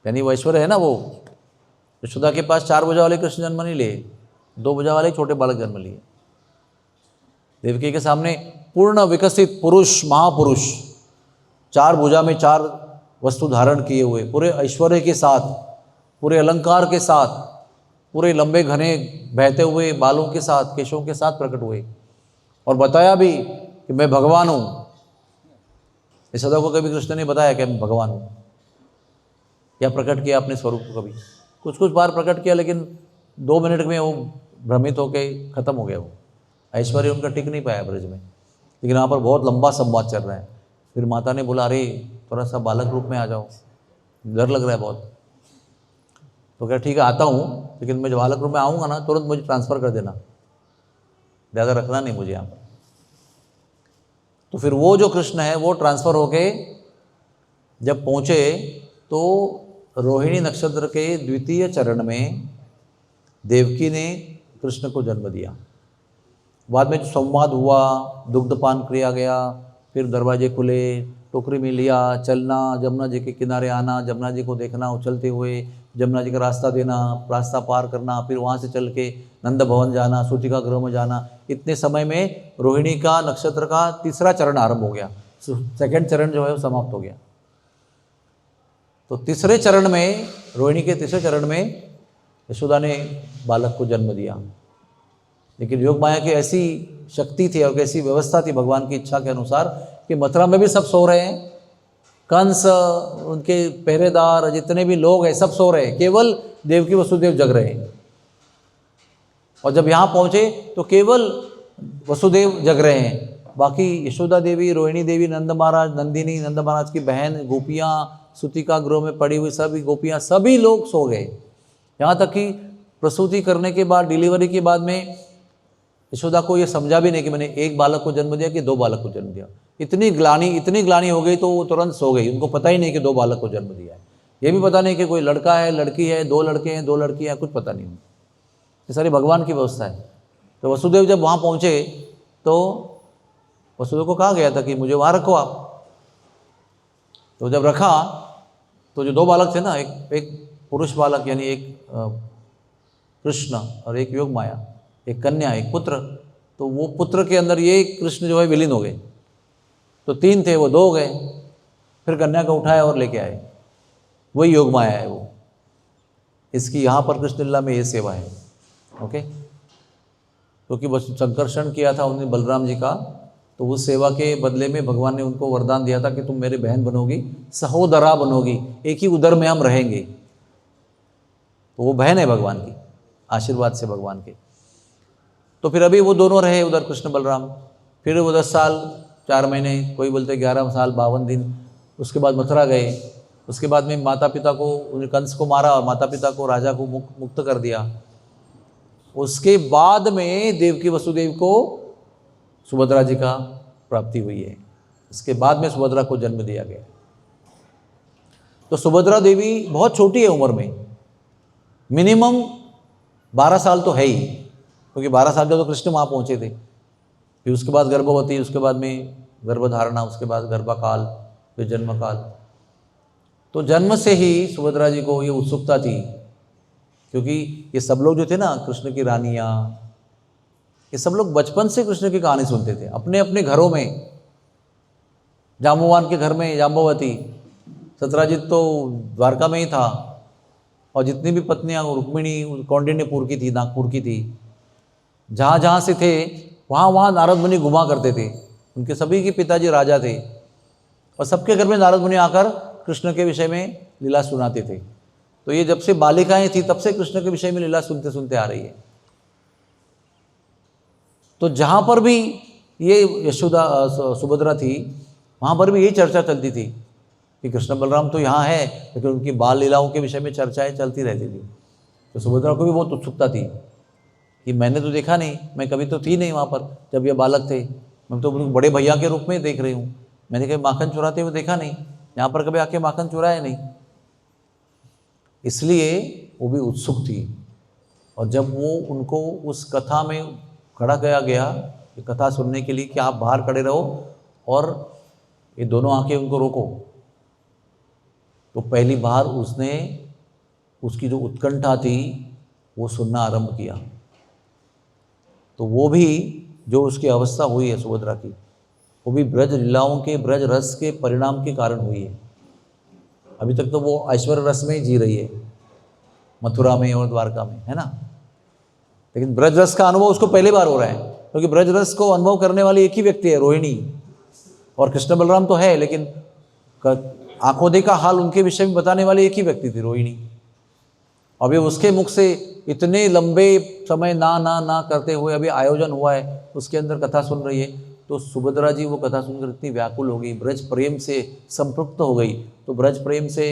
यानी वो ऐश्वर्य है ना, वो यशोदा के पास 4 भुजा वाले कृष्ण जन्म नहीं लिए, 2 भुजा वाले छोटे बालक जन्म लिए। देवकी के सामने पूर्ण विकसित पुरुष, महापुरुष, 4 भुजा में 4 वस्तु धारण किए हुए, पूरे ऐश्वर्य के साथ, पूरे अलंकार के साथ, पूरे लंबे घने बहते हुए बालों के साथ, केशों के साथ प्रकट हुए, और बताया भी कि मैं भगवान हूँ। यशोदा को कभी कृष्ण ने बताया कि मैं भगवान हूँ, या प्रकट किया अपने स्वरूप को? कभी कुछ कुछ बार प्रकट किया, लेकिन 2 मिनट में वो भ्रमित होके खत्म हो गया। वो ऐश्वर्य उनका टिक नहीं पाया ब्रज में। लेकिन यहाँ पर बहुत लंबा संवाद चल रहा है। फिर माता ने बोला, अरे थोड़ा सा बालक रूप में आ जाओ, डर लग रहा है बहुत। तो क्या, ठीक है आता हूँ, लेकिन मैं जब बालक रूप में आऊँगा ना तुरंत मुझे ट्रांसफ़र कर देना, ज़्यादा रखना नहीं मुझे यहाँ पर। तो फिर वो जो कृष्ण है वो ट्रांसफ़र होके जब पहुँचे तो रोहिणी नक्षत्र के 2वें चरण में देवकी ने कृष्ण को जन्म दिया। बाद में जो संवाद हुआ, दुग्धपान किया गया, फिर दरवाजे खुले, टोकरी में लिया, चलना, जमुना जी के किनारे आना, जमुना जी को देखना उछलते हुए, जमुना जी का रास्ता देना, रास्ता पार करना, फिर वहाँ से चल के नंद भवन जाना, सूतिका गृह में जाना। इतने समय में रोहिणी का नक्षत्र का 3रा चरण आरंभ हो गया, 2nd चरण जो है वो समाप्त हो गया। तो 3रे चरण में, रोहिणी के 3रे चरण में यशोदा ने बालक को जन्म दिया। लेकिन योग माया की ऐसी शक्ति थी और कैसी व्यवस्था थी भगवान की इच्छा के अनुसार कि मथुरा में भी सब सो रहे हैं, कंस, उनके पहरेदार, जितने भी लोग हैं सब सो रहे हैं, केवल देवकी वसुदेव जग रहे हैं। और जब यहाँ पहुँचे तो केवल वसुदेव जग रहे हैं, बाकी यशोदा देवी, रोहिणी देवी, नंद महाराज, नंदिनी, नंद महाराज की बहन, गोपियाँ, सूतिका गृह में पड़ी हुई सभी गोपियाँ, सभी लोग सो गए। यहाँ तक कि प्रसूति करने के बाद, डिलीवरी के बाद में यशोदा को ये समझा भी नहीं कि मैंने एक बालक को जन्म दिया कि दो बालक को जन्म दिया। इतनी ग्लानि हो गई तो वो तुरंत सो गई। उनको पता ही नहीं कि दो बालक को जन्म दिया है, ये भी पता नहीं कि कोई लड़का है, लड़की है, दो लड़के हैं, दो लड़कियाँ, कुछ पता नहीं। ये सारी भगवान की व्यवस्था है। तो वसुदेव जब वहाँ पहुँचे तो वसुदेव को कहा गया था कि मुझे वहाँ रखो आप। तो जब रखा तो जो दो बालक थे ना, एक पुरुष बालक यानी एक कृष्ण और एक योग माया, एक कन्या, एक पुत्र, तो वो पुत्र के अंदर ये कृष्ण जो है विलीन हो गए। तो तीन थे, वो दो हो गए। फिर कन्या को उठाया और लेके आए, वही योग माया है वो। इसकी यहाँ पर कृष्ण लीला में ये सेवा है। ओके, क्योंकि बस संकर्षण किया था उन्होंने बलराम जी का, तो उस सेवा के बदले में भगवान ने उनको वरदान दिया था कि तुम मेरी बहन बनोगी, सहोदरा बनोगी, एक ही उदर में हम रहेंगे। तो वो बहन है भगवान की, आशीर्वाद से भगवान के। तो फिर अभी वो दोनों रहे उधर, कृष्ण बलराम। फिर वो 10 साल 4 महीने, कोई बोलते 11 साल 52 दिन, उसके बाद मथुरा गए। उसके बाद में माता पिता को, उन्हें कंस को मारा और माता पिता को, राजा को मुक्त कर दिया। उसके बाद में देवकी वसुदेव को सुभद्रा जी का प्राप्ति हुई है। इसके बाद में सुभद्रा को जन्म दिया गया। तो सुभद्रा देवी बहुत छोटी है उम्र में, मिनिमम 12 साल तो है ही, क्योंकि 12 साल के तो कृष्ण वहाँ पहुँचे थे। फिर उसके बाद गर्भवती, उसके बाद में गर्भधारणा, उसके बाद गर्भकाल, फिर जन्मकाल। तो जन्म से ही सुभद्रा जी को ये उत्सुकता थी, क्योंकि ये सब लोग जो थे ना, कृष्ण की रानियाँ, ये सब लोग बचपन से कृष्ण की कहानी सुनते थे अपने अपने घरों में। जाम्बवान के घर में जाम्बवती, सत्राजित तो द्वारका में ही था, और जितनी भी पत्नियाँ, रुक्मिणी कौंडिन्यपुर की थी, नागपुर की थी, जहाँ जहाँ से थे वहाँ वहाँ नारद मुनि घुमा करते थे। उनके सभी के पिताजी राजा थे, और सबके घर में नारद मुनि आकर कृष्ण के विषय में लीला सुनाते थे। तो ये जब से बालिकाएं थी तब से कृष्ण के विषय में लीला सुनते सुनते आ रही है। तो जहाँ पर भी ये यशोदा सुभद्रा थी, वहाँ पर भी यही चर्चा चलती थी कि कृष्ण बलराम तो यहाँ है, लेकिन उनकी बाल लीलाओं के विषय में चर्चाएं चलती रहती थी। तो सुभद्रा को भी बहुत उत्सुकता थी कि मैंने तो देखा नहीं, मैं कभी तो थी नहीं वहाँ पर जब ये बालक थे, मैं तो बड़े भैया के रूप में देख रही हूँ, मैंने कभी माखन चुराते हुए देखा नहीं, यहाँ पर कभी आके माखन चुराया नहीं। इसलिए वो भी उत्सुक थी। और जब वो उनको उस कथा में खड़ा किया गया, ये कथा सुनने के लिए कि आप बाहर खड़े रहो और ये दोनों आके उनको रोको, तो पहली बार उसने, उसकी जो उत्कंठा थी वो सुनना आरंभ किया। तो वो भी जो उसकी अवस्था हुई है सुभद्रा की, वो भी ब्रज लीलाओं के, ब्रज रस के परिणाम के कारण हुई है। अभी तक तो वो ऐश्वर्य रस में ही जी रही है, मथुरा में और द्वारका में, है ना। लेकिन ब्रज रस का अनुभव उसको पहली बार हो रहा है, क्योंकि ब्रज रस को अनुभव करने वाली एक ही व्यक्ति है, रोहिणी। और कृष्ण बलराम तो है, लेकिन आंखों देखा हाल उनके विषय में बताने वाली एक ही व्यक्ति थी, रोहिणी। अभी उसके मुख से इतने लंबे समय ना ना ना करते हुए अभी आयोजन हुआ है, उसके अंदर कथा सुन रही है। तो सुभद्रा जी वो कथा सुनकर इतनी व्याकुल हो गई, ब्रज प्रेम से संपृक्त हो गई। तो ब्रज प्रेम से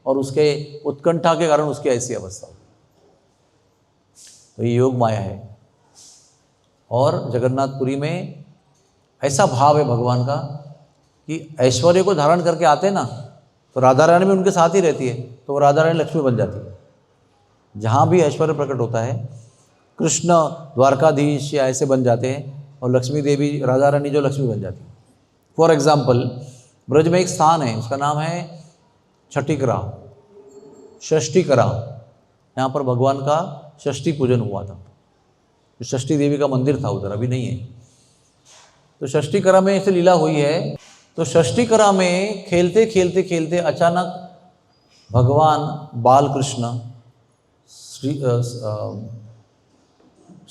और उसके उत्कंठा के कारण उसकी ऐसी अवस्था हुई। तो ये योग माया है। और जगन्नाथपुरी में ऐसा भाव है भगवान का कि ऐश्वर्य को धारण करके आते ना, तो राधा रानी भी उनके साथ ही रहती है, तो वो राधा रानी लक्ष्मी बन जाती है। जहाँ भी ऐश्वर्य प्रकट होता है, कृष्ण द्वारकाधीश या ऐसे बन जाते हैं, और लक्ष्मी देवी, राधा रानी जो लक्ष्मी बन जाती है। फॉर एग्जाम्पल, ब्रज में एक स्थान है, उसका नाम है छठीकरा, षष्ठीकरा। यहाँ पर भगवान का षष्ठी पूजन हुआ था। षष्ठी देवी का मंदिर था उधर, अभी नहीं है। तो षष्ठीकरा में ऐसे लीला हुई है। तो षष्ठीकरा में खेलते खेलते खेलते अचानक भगवान बाल कृष्ण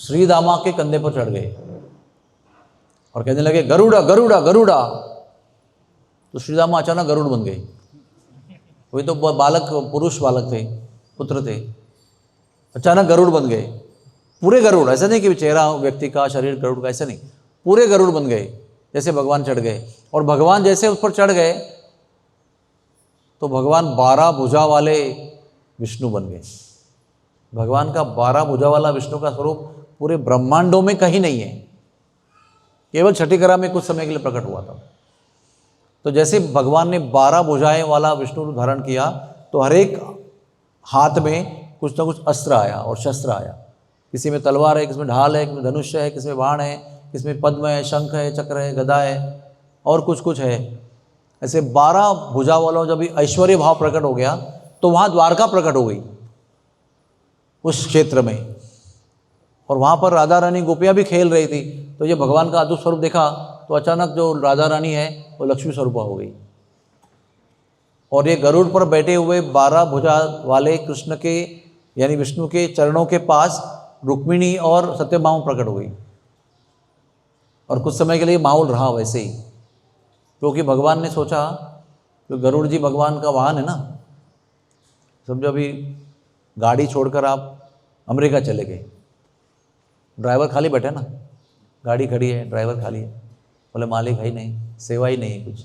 श्रीदामा के कंधे पर चढ़ गए और कहने लगे गरुड़ा गरुड़ा गरुड़ा। तो श्रीदामा अचानक गरुड़ बन गए। वही तो बालक, पुरुष बालक थे, पुत्र थे, अचानक गरुड़ बन गए। पूरे गरुड़, ऐसा नहीं कि चेहरा व्यक्ति का, शरीर गरुड़ का, ऐसा नहीं, पूरे गरुड़ बन गए जैसे भगवान चढ़ गए। और भगवान जैसे उस पर चढ़ गए तो भगवान 12 भुजा वाले विष्णु बन गए। भगवान का 12 भुजा वाला विष्णु का स्वरूप पूरे ब्रह्मांडों में कहीं नहीं है, केवल छठी कला में कुछ समय के लिए प्रकट हुआ था। तो जैसे भगवान ने 12 भुजाएं वाला विष्णु रूप धारण किया तो हर एक हाथ में कुछ ना कुछ अस्त्र आया और शस्त्र आया। किसी में तलवार है, किसी में ढाल है, किसी में धनुष्य है, किसी में बाण है, किसी में पद्म है, शंख है, चक्र है, गदा है और कुछ कुछ है। ऐसे 12 भुजा वालों जब ऐश्वर्य भाव प्रकट हो गया तो वहाँ द्वारका प्रकट हो गई उस क्षेत्र में। और वहाँ पर राधा रानी गोपियाँ भी खेल रही थी। तो ये भगवान का अद्भुत स्वरूप देखा तो अचानक जो राधा रानी है वो लक्ष्मी स्वरूपा हो गई। और ये गरुड़ पर बैठे हुए 12 भुजा वाले कृष्ण के यानी विष्णु के चरणों के पास रुक्मिणी और सत्यभामा प्रकट हो गई। और कुछ समय के लिए माहौल रहा वैसे ही, क्योंकि भगवान ने सोचा कि गरुड़ जी भगवान का वाहन है ना। समझो अभी गाड़ी छोड़कर आप अमेरिका चले गए, ड्राइवर खाली बैठे ना, गाड़ी खड़ी है, ड्राइवर खाली है, बोले मालिक है ही नहीं, सेवा ही नहीं है कुछ।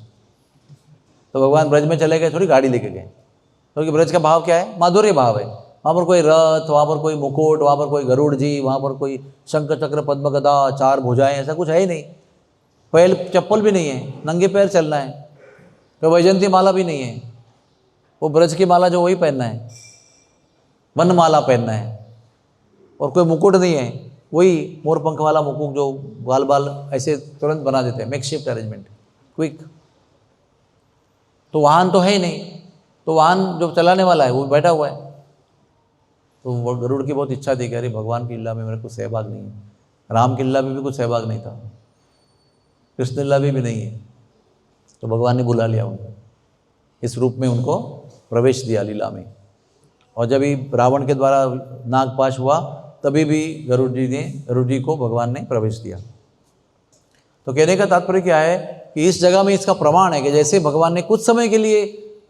तो भगवान ब्रज में चले गए, थोड़ी गाड़ी लेके गए, क्योंकि ब्रज का भाव क्या है, माधुर्य भाव है। वहाँ पर कोई रथ, वहाँ पर कोई मुकुट, वहाँ पर कोई गरुड़ जी, वहाँ पर कोई शंख चक्र पद्म गदा 4 भुजाएं, ऐसा कुछ है ही नहीं। पैर चप्पल भी नहीं है, नंगे पैर चलना है। कोई वैजयंती माला भी नहीं है, वो ब्रज की माला जो वही पहनना है, वन माला पहनना है। और कोई मुकुट नहीं है, वही मोर पंख वाला मुकुट जो बाल बाल ऐसे तुरंत बना देते हैं, मेकशिफ्ट अरेंजमेंट, क्विक। तो वाहन तो है ही नहीं, तो वाहन जो चलाने वाला है वो बैठा हुआ है। तो वो गरुड़ की बहुत इच्छा थी कि अरे भगवान की लीला में मेरे को सहभाग नहीं है। राम की लीला में भी कुछ सहभाग नहीं था, कृष्ण लीला भी नहीं है। तो भगवान ने बुला लिया उनको, इस रूप में उनको प्रवेश दिया लीला में। और जब ही रावण के द्वारा नागपाश हुआ तभी भी गरुड़ जी को भगवान ने प्रवेश दिया। तो कहने का तात्पर्य क्या है कि इस जगह में इसका प्रमाण है कि जैसे भगवान ने कुछ समय के लिए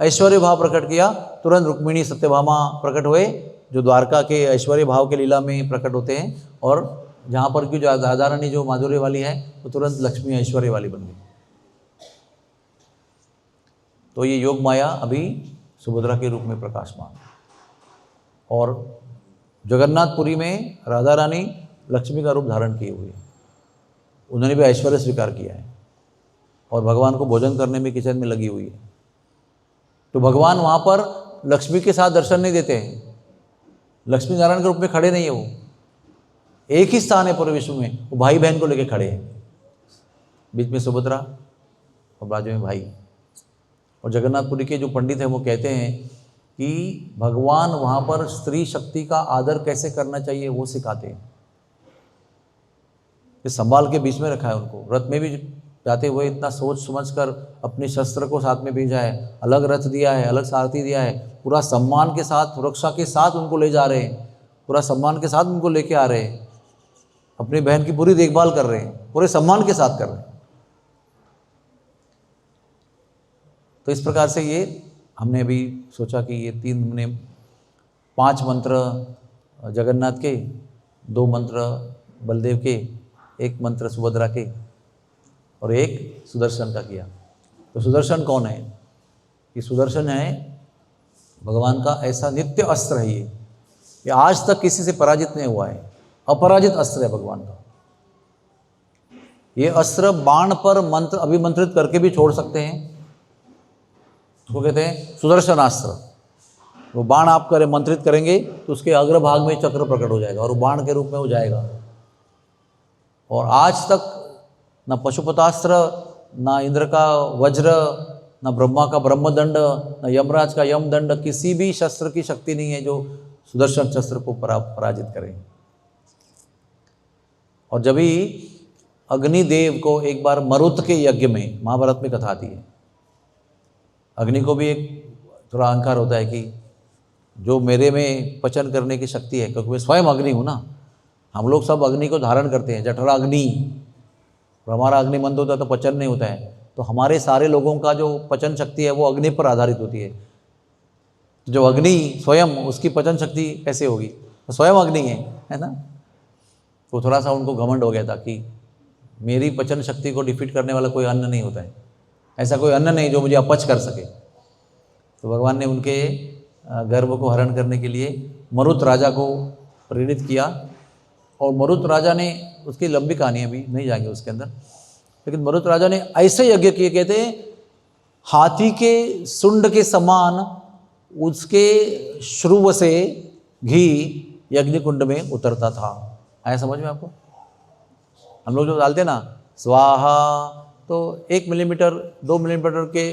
ऐश्वर्य भाव प्रकट किया, तुरंत रुक्मिणी सत्यभामा प्रकट हुए, जो द्वारका के ऐश्वर्य भाव के लीला में प्रकट होते हैं। और जहाँ पर की जो राधा रानी जो माधुर्य वाली है वो तुरंत लक्ष्मी ऐश्वर्य वाली बन गई। तो ये योग माया अभी सुभद्रा के रूप में प्रकाशमान। और जगन्नाथपुरी में राधा रानी लक्ष्मी का रूप धारण किए हुए, उन्होंने भी ऐश्वर्य स्वीकार किया है और भगवान को भोजन करने में किचन में लगी हुई है। तो भगवान वहाँ पर लक्ष्मी के साथ दर्शन नहीं देते हैं, लक्ष्मी नारायण के रूप में खड़े नहीं है। वो एक ही स्थान है पूरे विश्व में, वो भाई बहन को लेके खड़े हैं, बीच में सुभद्रा और बाजू में भाई। और जगन्नाथपुरी के जो पंडित हैं वो कहते हैं कि भगवान वहाँ पर स्त्री शक्ति का आदर कैसे करना चाहिए वो सिखाते हैं। ये संभाल के बीच में रखा है उनको। रथ में भी जाते हुए इतना सोच समझ कर अपने शस्त्र को साथ में भेजा है, अलग रथ दिया है, अलग सारथी दिया है, पूरा सम्मान के साथ, सुरक्षा के साथ उनको ले जा रहे हैं, पूरा सम्मान के साथ उनको लेके आ रहे हैं, अपनी बहन की पूरी देखभाल कर रहे हैं, पूरे सम्मान के साथ कर रहे हैं। तो इस प्रकार से ये हमने अभी सोचा कि ये 5 मंत्र जगन्नाथ के, 2 मंत्र बलदेव के, 1 मंत्र सुभद्रा के और 1 सुदर्शन का किया। तो सुदर्शन कौन है? ये सुदर्शन है भगवान का ऐसा नित्य अस्त्र है ये आज तक किसी से पराजित नहीं हुआ है, अपराजित अस्त्र है भगवान का। ये अस्त्र बाण पर मंत्र अभिमंत्रित करके भी छोड़ सकते हैं, उसको कहते हैं सुदर्शनास्त्र। वो बाण आप मंत्रित करेंगे तो उसके अग्रभाग में चक्र प्रकट हो जाएगा और वो बाण के रूप में हो जाएगा। और आज तक न पशुपतास्त्र, न इंद्र का वज्र, न ब्रह्मा का ब्रह्मदंड, न यमराज का यमदंड, किसी भी शस्त्र की शक्ति नहीं है जो सुदर्शन शस्त्र को पराजित करे। और जब ही अग्निदेव को एक बार मरुत के यज्ञ में, महाभारत में कथा आती है, अग्नि को भी एक थोड़ा अहंकार होता है कि जो मेरे में पचन करने की शक्ति है, क्योंकि मैं स्वयं अग्नि हूँ ना, हम लोग सब अग्नि को धारण करते हैं, जठरा अग्नि, और हमारा अग्नि मंद होता है तो पचन नहीं होता है। तो हमारे सारे लोगों का जो पचन शक्ति है वो अग्नि पर आधारित होती है। जो अग्नि स्वयं, उसकी पचन शक्ति कैसे होगी? तो स्वयं अग्नि है ना। तो थोड़ा सा उनको घमंड हो गया था कि मेरी पचन शक्ति को डिफीट करने वाला कोई अन्न नहीं होता है, ऐसा कोई अन्न नहीं जो मुझे अपच कर सके। तो भगवान ने उनके गर्व को हरण करने के लिए मरुत राजा को प्रेरित किया, और मरुत राजा ने, उसकी लंबी कहानी अभी नहीं जाएंगे उसके अंदर, लेकिन मरुत राजा ने ऐसे यज्ञ किए, कहते हाथी के सुंड के समान उसके श्रुव से घी यज्ञ कुंड में उतरता था। आया समझ में आपको? हम लोग जो डालते हैं ना स्वाहा, तो 1 मिलीमीटर 2 मिलीमीटर के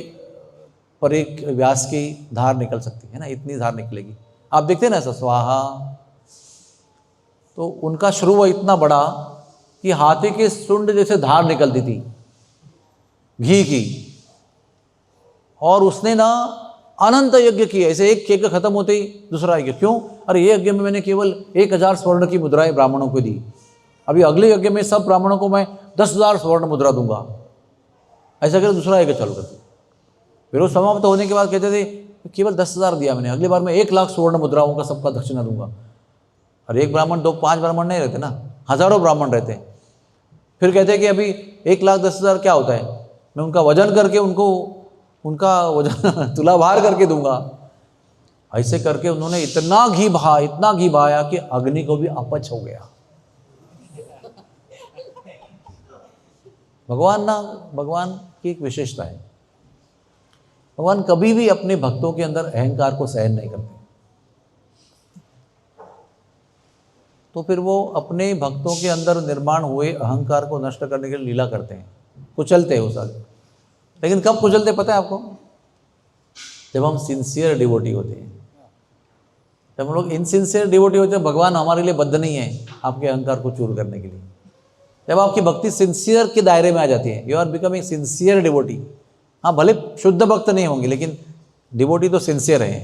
पर एक व्यास की धार निकल सकती है ना, इतनी धार निकलेगी। आप देखते हैं ना ऐसा स्वाहा, तो उनका श्रुव इतना बड़ा कि हाथी के सुंड जैसे धार निकलती थी घी की। और उसने ना अनंत यज्ञ किए, ऐसे एक यज्ञ खत्म होते ही दूसरा यज्ञ। क्यों? अरे ये यज्ञ में मैंने केवल 1000 स्वर्ण की मुद्राएं ब्राह्मणों को दी, अभी अगले यज्ञ में सब ब्राह्मणों को मैं 10,000 स्वर्ण मुद्रा दूंगा। ऐसा करके दूसरा यज्ञ चालू करते। फिर वो समाप्त होने के बाद कहते थे केवल 10,000 दिया मैंने, अगली बार मैं 1,00,000 स्वर्ण मुद्राओं का सबका दक्षिणा दूंगा। और एक ब्राह्मण 2-5 ब्राह्मण नहीं रहते ना, हजारों ब्राह्मण रहते हैं। फिर कहते हैं कि अभी 1,10,000 क्या होता है, मैं उनका वजन करके उनका वजन तुला भार करके दूंगा। ऐसे करके उन्होंने इतना घी बहाया कि अग्नि को भी अपच हो गया। भगवान की एक विशेषता है, भगवान कभी भी अपने भक्तों के अंदर अहंकार को सहन नहीं करते। तो फिर वो अपने भक्तों के अंदर निर्माण हुए अहंकार को नष्ट करने के लिए लीला करते हैं, कुचलते हैं उस आगे। लेकिन कब कुचलते पता है आपको? जब हम सिंसियर डिवोटी होते हैं। जब हम लोग इनसिंसियर डिवोटी होते हैं, भगवान हमारे लिए बद्ध नहीं है आपके अहंकार को चूर करने के लिए। जब आपकी भक्ति सिंसियर के दायरे में आ जाती है, you are becoming sincere devotee. हाँ, भले शुद्ध भक्त नहीं होंगे लेकिन डिवोटी तो सिंसियर है।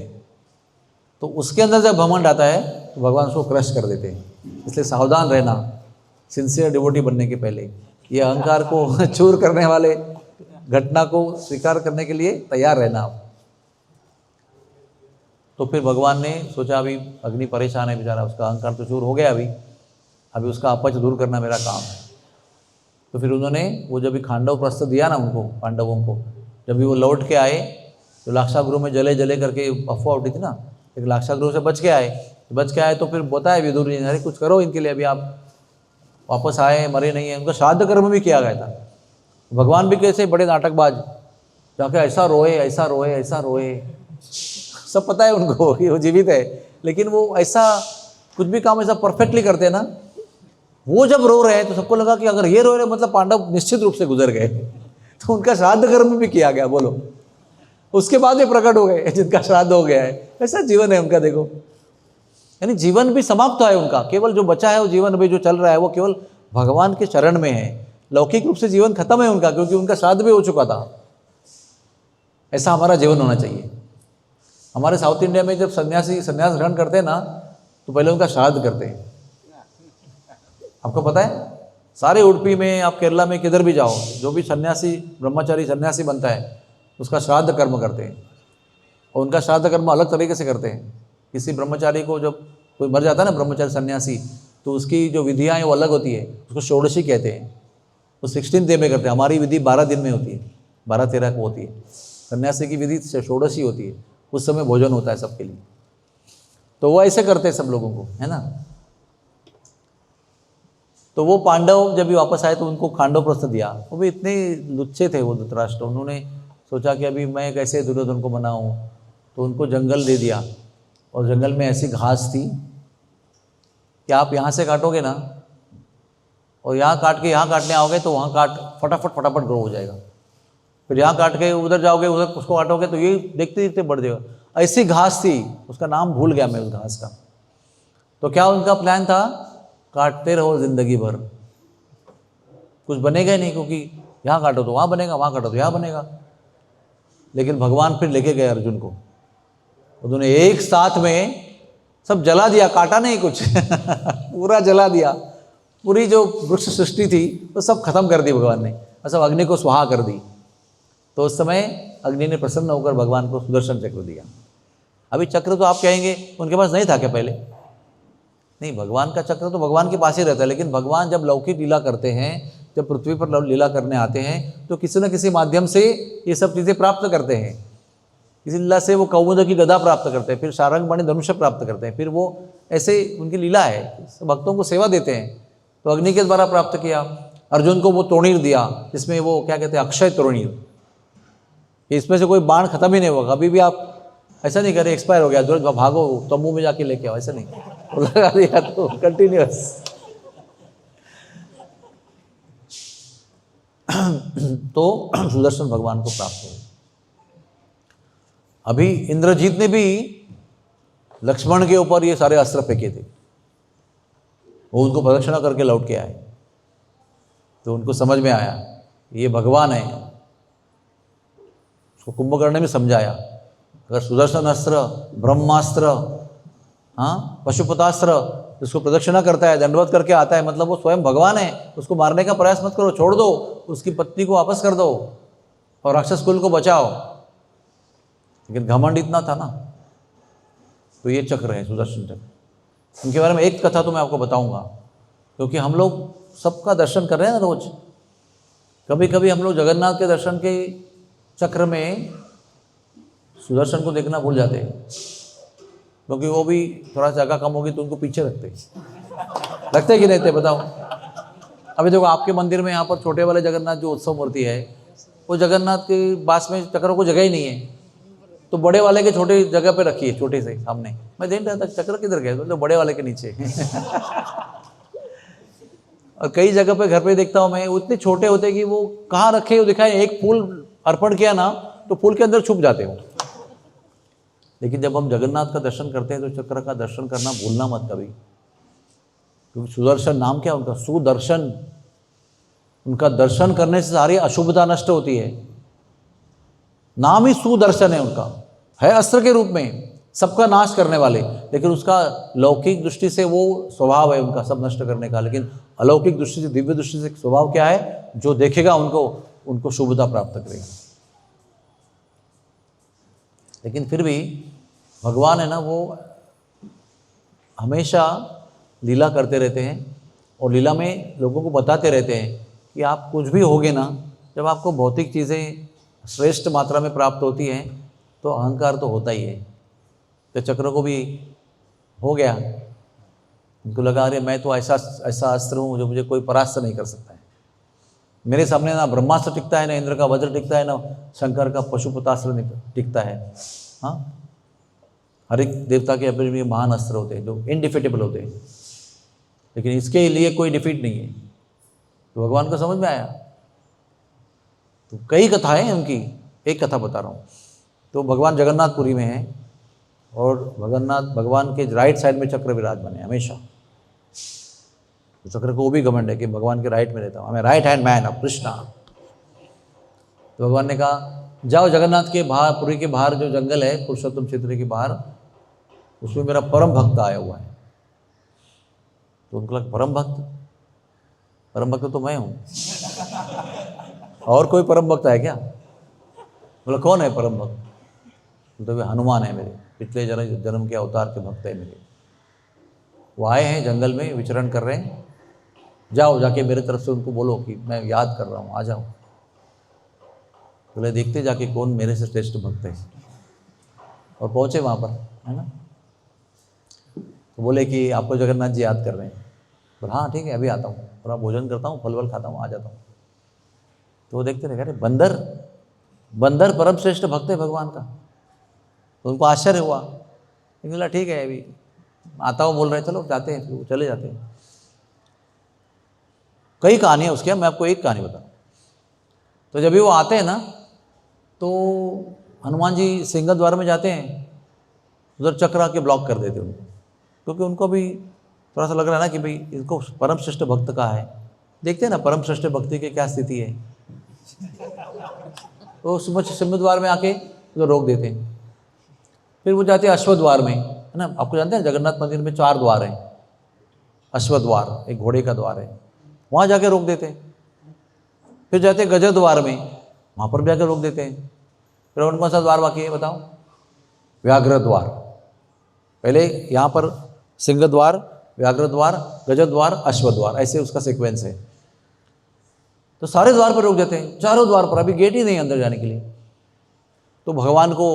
तो उसके अंदर जब घमंड आता है तो भगवान उसको क्रश कर देते हैं। इसलिए सावधान रहना सिंसियर डिवोटी बनने के पहले, ये अहंकार को चूर करने वाले घटना को स्वीकार करने के लिए तैयार रहना आप। तो फिर भगवान ने सोचा अभी अग्नि परेशान है बेचारा, उसका अहंकार तो चूर हो गया, अभी उसका अपच दूर करना मेरा काम है। तो फिर उन्होंने वो जब भी खांडव प्रस्थ दिया ना उनको, पांडवों को, जब भी वो लौट के आए तो लाक्षागृह में जले करके अफवाह उठी थी ना, एक लाक्षागृह से बच के आए तो फिर बताया विदुर जी ने, अरे कुछ करो इनके लिए, अभी आप वापस आए, मरे नहीं है। उनका श्राद्ध कर्म भी किया गया था। भगवान भी कैसे बड़े नाटकबाज, जाके ऐसा रोए, सब पता है उनको कि वो जीवित है, लेकिन वो ऐसा कुछ भी काम ऐसा परफेक्टली करते हैं ना। वो जब रो रहे हैं तो सबको लगा कि अगर ये रो रहे मतलब पांडव निश्चित रूप से गुजर गए। तो उनका श्राद्ध कर्म भी किया गया, बोलो। उसके बाद भी प्रकट हो गए जिनका श्राद्ध हो गया है। ऐसा जीवन है उनका, देखो, यानी जीवन भी समाप्त है उनका, केवल जो बचा है वो जीवन भी जो चल रहा है वो केवल भगवान के चरण में है। लौकिक रूप से जीवन खत्म है उनका, क्योंकि उनका श्राद्ध भी हो चुका था। ऐसा हमारा जीवन होना चाहिए। हमारे साउथ इंडिया में जब संन्यास ग्रहण करते हैं ना तो पहले उनका श्राद्ध करते हैं। आपको पता है, सारे उडुपी में, आप केरला में किधर भी जाओ, जो भी सन्यासी ब्रह्मचारी सन्यासी बनता है उसका श्राद्ध कर्म करते हैं। और उनका श्राद्ध कर्म अलग तरीके से करते हैं। किसी ब्रह्मचारी को जब कोई मर जाता है ना, ब्रह्मचारी सन्यासी, तो उसकी जो विधियाँ हैं वो अलग होती है, उसको षोडशी कहते हैं। वो 16 डे में करते हैं। हमारी विधि 12 दिन में होती है, 12-13 को होती है। सन्यासी की विधि षोडशी होती है, उस समय भोजन होता है सबके लिए। तो वो ऐसे करते हैं सब लोगों को, है ना। तो वो पांडव जब भी वापस आए तो उनको खांडव प्रस्थ दिया। वो भी इतने लुच्चे थे वो धृतराष्ट्र, उन्होंने सोचा कि अभी मैं कैसे दुर्योधन को मनाऊं, तो उनको जंगल दे दिया। और जंगल में ऐसी घास थी कि आप यहाँ से काटोगे ना और यहाँ काट के यहाँ काटने आओगे तो वहाँ फटाफट ग्रो हो जाएगा। फिर यहाँ काट के उधर जाओगे, उधर उसको काटोगे तो ये देखते देखते बढ़ जाएगा। ऐसी घास थी, उसका नाम भूल गया मैं उस घास का। तो क्या उनका प्लान था, काटते रहो जिंदगी भर, कुछ बनेगा ही नहीं, क्योंकि यहाँ काटो तो वहाँ बनेगा, वहाँ काटो तो यहाँ बनेगा। लेकिन भगवान फिर लेके गए अर्जुन को, उन्होंने एक साथ में सब जला दिया, काटा नहीं कुछ पूरा जला दिया। पूरी जो वृक्ष सृष्टि थी वो सब खत्म कर दी भगवान ने, और सब अग्नि को स्वाहा कर दी। तो उस समय अग्नि ने प्रसन्न होकर भगवान को सुदर्शन चक्र दिया। अभी चक्र तो आप कहेंगे उनके पास नहीं था क्या पहले? नहीं, भगवान का चक्र तो भगवान के पास ही रहता है, लेकिन भगवान जब लौकिक लीला करते हैं, जब पृथ्वी पर लीला करने आते हैं, तो किसी न किसी माध्यम से ये सब चीज़ें प्राप्त करते हैं। किसी लीला से वो कौमुद की गदा प्राप्त करते हैं, फिर सारंग मणि धनुष प्राप्त करते हैं, फिर वो ऐसे उनकी लीला है, भक्तों को सेवा देते हैं। तो अग्नि के द्वारा प्राप्त किया, अर्जुन को वो तोणीर दिया, जिसमें वो क्या कहते हैं, अक्षय तोणीर। इसमें से कोई बाण खत्म ही नहीं होगा, अभी भी आप ऐसा नहीं करें एक्सपायर हो गया तुरंत भागो तंबू में जाके लेके आओ, ऐसा नहीं, लगा दिया तो कंटिन्यूअस। तो सुदर्शन भगवान को प्राप्त हो। अभी इंद्रजीत ने भी लक्ष्मण के ऊपर ये सारे अस्त्र फेंके थे, वो उनको प्रदक्षिणा करके लौट के आए। तो उनको समझ में आया ये भगवान है, उसको कुंभकर्ण में समझाया, अगर सुदर्शन अस्त्र, ब्रह्मास्त्र, हाँ, पशुपतास्त्र जिसको प्रदक्षिणा करता है, दंडवत करके आता है, मतलब वो स्वयं भगवान है, उसको मारने का प्रयास मत करो, छोड़ दो, उसकी पत्नी को वापस कर दो और राक्षस कुल को बचाओ। लेकिन घमंड इतना था ना। तो ये चक्र है सुदर्शन चक्र। इनके बारे में एक कथा तो मैं आपको बताऊंगा, क्योंकि हम लोग सबका दर्शन कर रहे हैं ना रोज। कभी कभी हम लोग जगन्नाथ के दर्शन के चक्र में सुदर्शन को देखना भूल जाते हैं, क्योंकि वो भी थोड़ा जगह कम होगी तो उनको पीछे रखते लगते कि नहीं थे, बताओ। अभी देखो आपके मंदिर में यहाँ पर छोटे वाले जगन्नाथ जो उत्सव मूर्ति है, वो जगन्नाथ के पास में चक्रों को जगह ही नहीं है, तो बड़े वाले के छोटे जगह पे रखी है, छोटे से सामने। मैं देख रहा था चक्र किधर गए, तो बड़े वाले के नीचे। और कई जगह पे घर पे देखता हूँ मैं, उतने छोटे होते कि वो कहाँ रखे हो दिखाए, एक फूल अर्पण किया ना तो फूल के अंदर छुप जाते हो। लेकिन जब हम जगन्नाथ का दर्शन करते हैं तो चक्र का दर्शन करना भूलना मत कभी, क्योंकि सुदर्शन नाम क्या उनका, सुदर्शन। उनका दर्शन करने से सारी अशुभता नष्ट होती है, नाम ही सुदर्शन है उनका। है अस्त्र के रूप में सबका नाश करने वाले, लेकिन उसका लौकिक दृष्टि से वो स्वभाव है उनका सब नष्ट करने का, लेकिन अलौकिक दृष्टि से, दिव्य दृष्टि से स्वभाव क्या है, जो देखेगा उनको शुभता प्राप्त करेगा। लेकिन फिर भी भगवान है ना, वो हमेशा लीला करते रहते हैं और लीला में लोगों को बताते रहते हैं कि आप कुछ भी होगे ना, जब आपको भौतिक चीज़ें श्रेष्ठ मात्रा में प्राप्त होती हैं तो अहंकार तो होता ही है। तो चक्र को भी हो गया, उनको लगा अरे मैं तो ऐसा अस्त्र हूँ जो मुझे कोई परास्त नहीं कर सकता है। मेरे सामने ना ब्रह्मास्त्र टिकता है, ना इंद्र का वज्र टिकता है, ना शंकर का पशुपतास्त्र टिकता है। हाँ, हर एक देवता के अपने में महान अस्त्र होते हैं जो इनडिफिटेबल होते हैं, लेकिन इसके लिए कोई डिफीट नहीं है। तो भगवान को समझ में आया। तो कई कथाएं हैं उनकी, एक कथा बता रहा हूँ। तो भगवान जगन्नाथपुरी में हैं और भगवान के राइट साइड में चक्र विराजमान है हमेशा। तो चक्र को वो भी घमंड है कि भगवान के राइट में रहता हूँ, मैं right hand man of Krishna. तो भगवान ने कहा जाओ जगन्नाथ के बाहर, पुरी के बाहर जो जंगल है पुरुषोत्तम क्षेत्र के बाहर, उसमें मेरा परम भक्त आया हुआ है। तो उनको लगा परम भक्त तो मैं हूँ, और कोई परम भक्त है क्या? बोला कौन है परम भक्त? तो वे हनुमान है मेरे, पिछले जन्म के अवतार के भक्त है मेरे। वो आए हैं जंगल में, विचरण कर रहे हैं, जाओ जाके मेरे तरफ से उनको बोलो कि मैं याद कर रहा हूँ, आ जाओ। बोले देखते जाके कौन मेरे से श्रेष्ठ भक्त है। और पहुँचे वहाँ पर, है ना। तो बोले कि आपको जगन्नाथ जी याद कर रहे हैं। बोले हाँ ठीक है, अभी आता हूँ, थोड़ा भोजन करता हूँ, फल वल खाता हूँ, आ जाता हूँ। तो वो देखते रहे, अरे बंदर परम श्रेष्ठ भक्त है भगवान का। तो उनको आश्चर्य हुआ, लेकिन बोला ठीक है अभी आता हूँ, बोल रहे चलो जाते हैं, फिर चले जाते हैं। कई कहानियाँ उसकी, मैं आपको एक कहानी बताऊँ। तो जब भी वो आते हैं ना, तो हनुमान जी सिंह द्वार में जाते हैं, उधर चक्र आके ब्लॉक कर देते उनको, क्योंकि उनको भी थोड़ा सा लग रहा है ना कि भाई इनको परम श्रेष्ठ भक्त का है। देखते हैं ना परम श्रेष्ठ भक्ति की क्या स्थिति है। तो सिंह द्वार में आके उधर रोक देते हैं। फिर वो जाते हैं अश्व द्वार में, है ना। आपको जानते हैं जगन्नाथ मंदिर में 4 द्वार हैं, अश्वद्वार, एक घोड़े का द्वार है, वहाँ जाके रोक देते हैं। फिर जाते गजद्वार में, वहाँ पर भी जाकर रोक देते हैं। फिर और कौन सा द्वार बाकी है बताओ? व्याघ्र द्वार। पहले यहाँ पर सिंह द्वार, व्याघ्र द्वार, गजद्वार, अश्वद्वार, ऐसे उसका सीक्वेंस है। तो सारे द्वार पर रोक देते हैं, चारों द्वार पर, अभी गेट ही नहीं अंदर जाने के लिए। तो भगवान को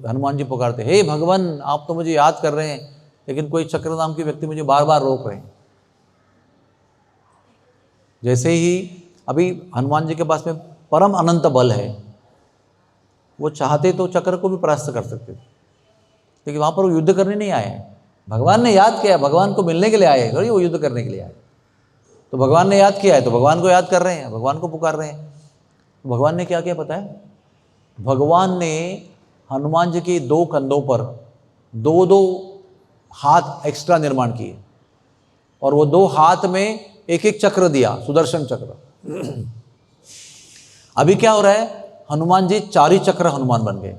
हनुमान जी पुकारते, हे भगवान आप तो मुझे याद कर रहे हैं, लेकिन कोई चक्र नाम के व्यक्ति मुझे बार बार रोक रहे हैं। जैसे ही अभी हनुमान जी के पास में परम अनंत बल है, वो चाहते तो चक्र को भी परास्त कर सकते थे, लेकिन वहाँ पर वो युद्ध करने नहीं आए हैं। भगवान ने याद किया, भगवान को मिलने के लिए आए हैं, वो युद्ध करने के लिए आए। तो भगवान ने याद किया है तो भगवान को याद कर रहे हैं, भगवान को पुकार रहे हैं। तो भगवान ने क्या किया पता है? भगवान ने हनुमान जी के 2 कंधों पर 2-2 हाथ एक्स्ट्रा निर्माण किए, और वो 2 हाथ में एक एक चक्र दिया, सुदर्शन चक्र। अभी क्या हो रहा है? हनुमान जी 4 ही चक्र हनुमान बन गए,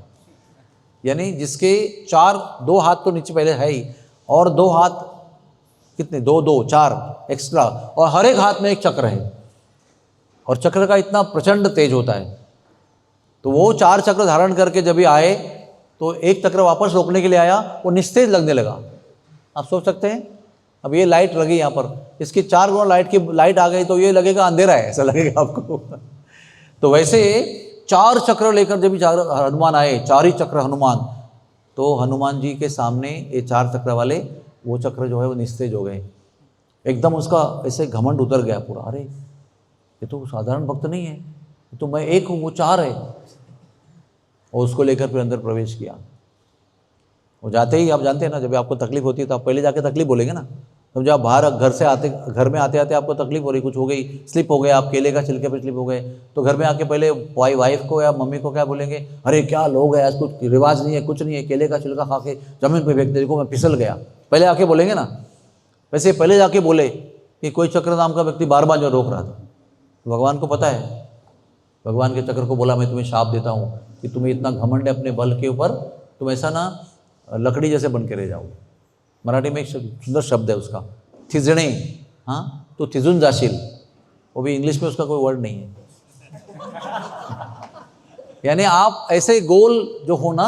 यानी जिसके 2 हाथ तो नीचे पहले है ही, और 2 हाथ कितने, 2-2 4 एक्स्ट्रा, और हर एक हाथ में एक चक्र है। और चक्र का इतना प्रचंड तेज होता है, तो वो 4 चक्र धारण करके जब भी आए तो एक चक्र वापस रोकने के लिए आया, वो निस्तेज लगने लगा। आप सोच सकते हैं, अब ये लाइट लगी यहाँ पर, इसकी 4 गुना लाइट आ गई तो ये लगेगा अंधेरा है, ऐसा लगेगा आपको। तो वैसे 4 चक्र लेकर जब भी हनुमान आए, 4 ही चक्र हनुमान, तो हनुमान जी के सामने ये 4 चक्र वाले वो चक्र जो है वो निस्तेज हो गए। एकदम उसका ऐसे घमंड उतर गया पूरा, अरे ये तो साधारण भक्त नहीं है, ये तो मैं एक हूँ, वो 4 है। और उसको लेकर फिर अंदर प्रवेश किया। वो जाते ही, आप जानते हैं ना, जब आपको तकलीफ होती है तो आप पहले जाके तकलीफ बोलेंगे ना। तो जब बाहर घर में आते आते आपको तकलीफ हो रही, कुछ हो गई, स्लिप हो गया, आप केले का छिलके पे स्लिप हो गए, तो घर में आके पहले वाइफ को या मम्मी को क्या बोलेंगे? अरे क्या लोग हैं आज, कुछ रिवाज नहीं है, कुछ नहीं है, केले का छिलका खा के जमीन पे फेंक दे, देखो मैं फिसल गया। पहले आके बोलेंगे ना। वैसे पहले जाके बोले कि कोई चक्र नाम का व्यक्ति बार बार जो रोक रहा था, तो भगवान को पता है, भगवान के चक्र को बोला मैं तुम्हें शाप देता हूँ कि तुम्हें इतना घमंड है अपने बल के ऊपर, तुम ऐसा ना लकड़ी जैसे बन के रह जाओ। मराठी में एक सुंदर शब्द है उसका, थिजणे। हाँ, तो थिजून जाशील, वो भी इंग्लिश में उसका कोई वर्ड नहीं है। यानी आप ऐसे गोल जो हो ना,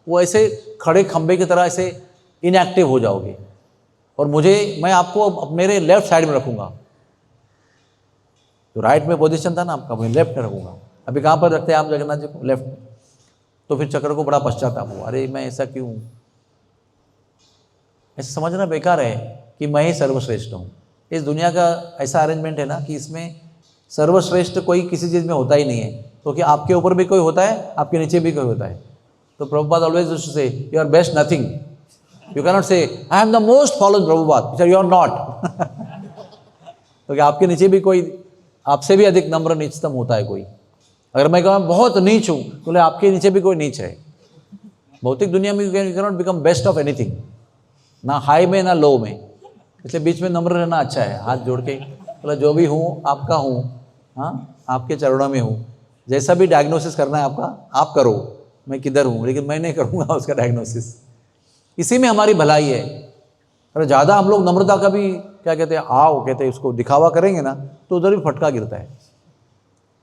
वो ऐसे खड़े खंबे की तरह ऐसे इनएक्टिव हो जाओगे, और मैं आपको मेरे लेफ्ट साइड में रखूंगा। तो राइट में पोजीशन था ना आपका, मैं लेफ्ट में रखूंगा। अभी कहाँ पर रखते हैं आप जगन्नाथ जी को? लेफ्ट। तो फिर चक्र को बड़ा पश्चाताप हुआ, अरे मैं ऐसा क्यों? ऐसा समझना बेकार है कि मैं ही सर्वश्रेष्ठ हूँ। इस दुनिया का ऐसा अरेंजमेंट है ना कि इसमें सर्वश्रेष्ठ कोई किसी चीज़ में होता ही नहीं है, क्योंकि आपके ऊपर भी कोई होता है, आपके नीचे भी कोई होता है। तो Prabhupada always used to say you are best nothing, you can not say I am the most followed Prabhupada, you are not. क्योंकि आपके नीचे भी कोई आपसे भी अधिक नम्र नीचतम होता है कोई। अगर मैं कहूँ बहुत नीच हूँ, तो आपके नीचे भी कोई नीच है। भौतिक दुनिया में you can not become best of anything, ना हाई में ना लो में, इसलिए बीच में नम्र रहना अच्छा है। हाथ जोड़ के मतलब जो भी हूँ आपका हूँ, हाँ आपके चरणों में हूँ। जैसा भी डायग्नोसिस करना है आपका आप करो, मैं किधर हूँ, लेकिन मैं नहीं करूँगा उसका डायग्नोसिस। इसी में हमारी भलाई है। अरे ज़्यादा हम लोग नम्रता का भी क्या कहते हैं, आओ कहते हैं उसको, दिखावा करेंगे ना तो उधर भी फटका गिरता है।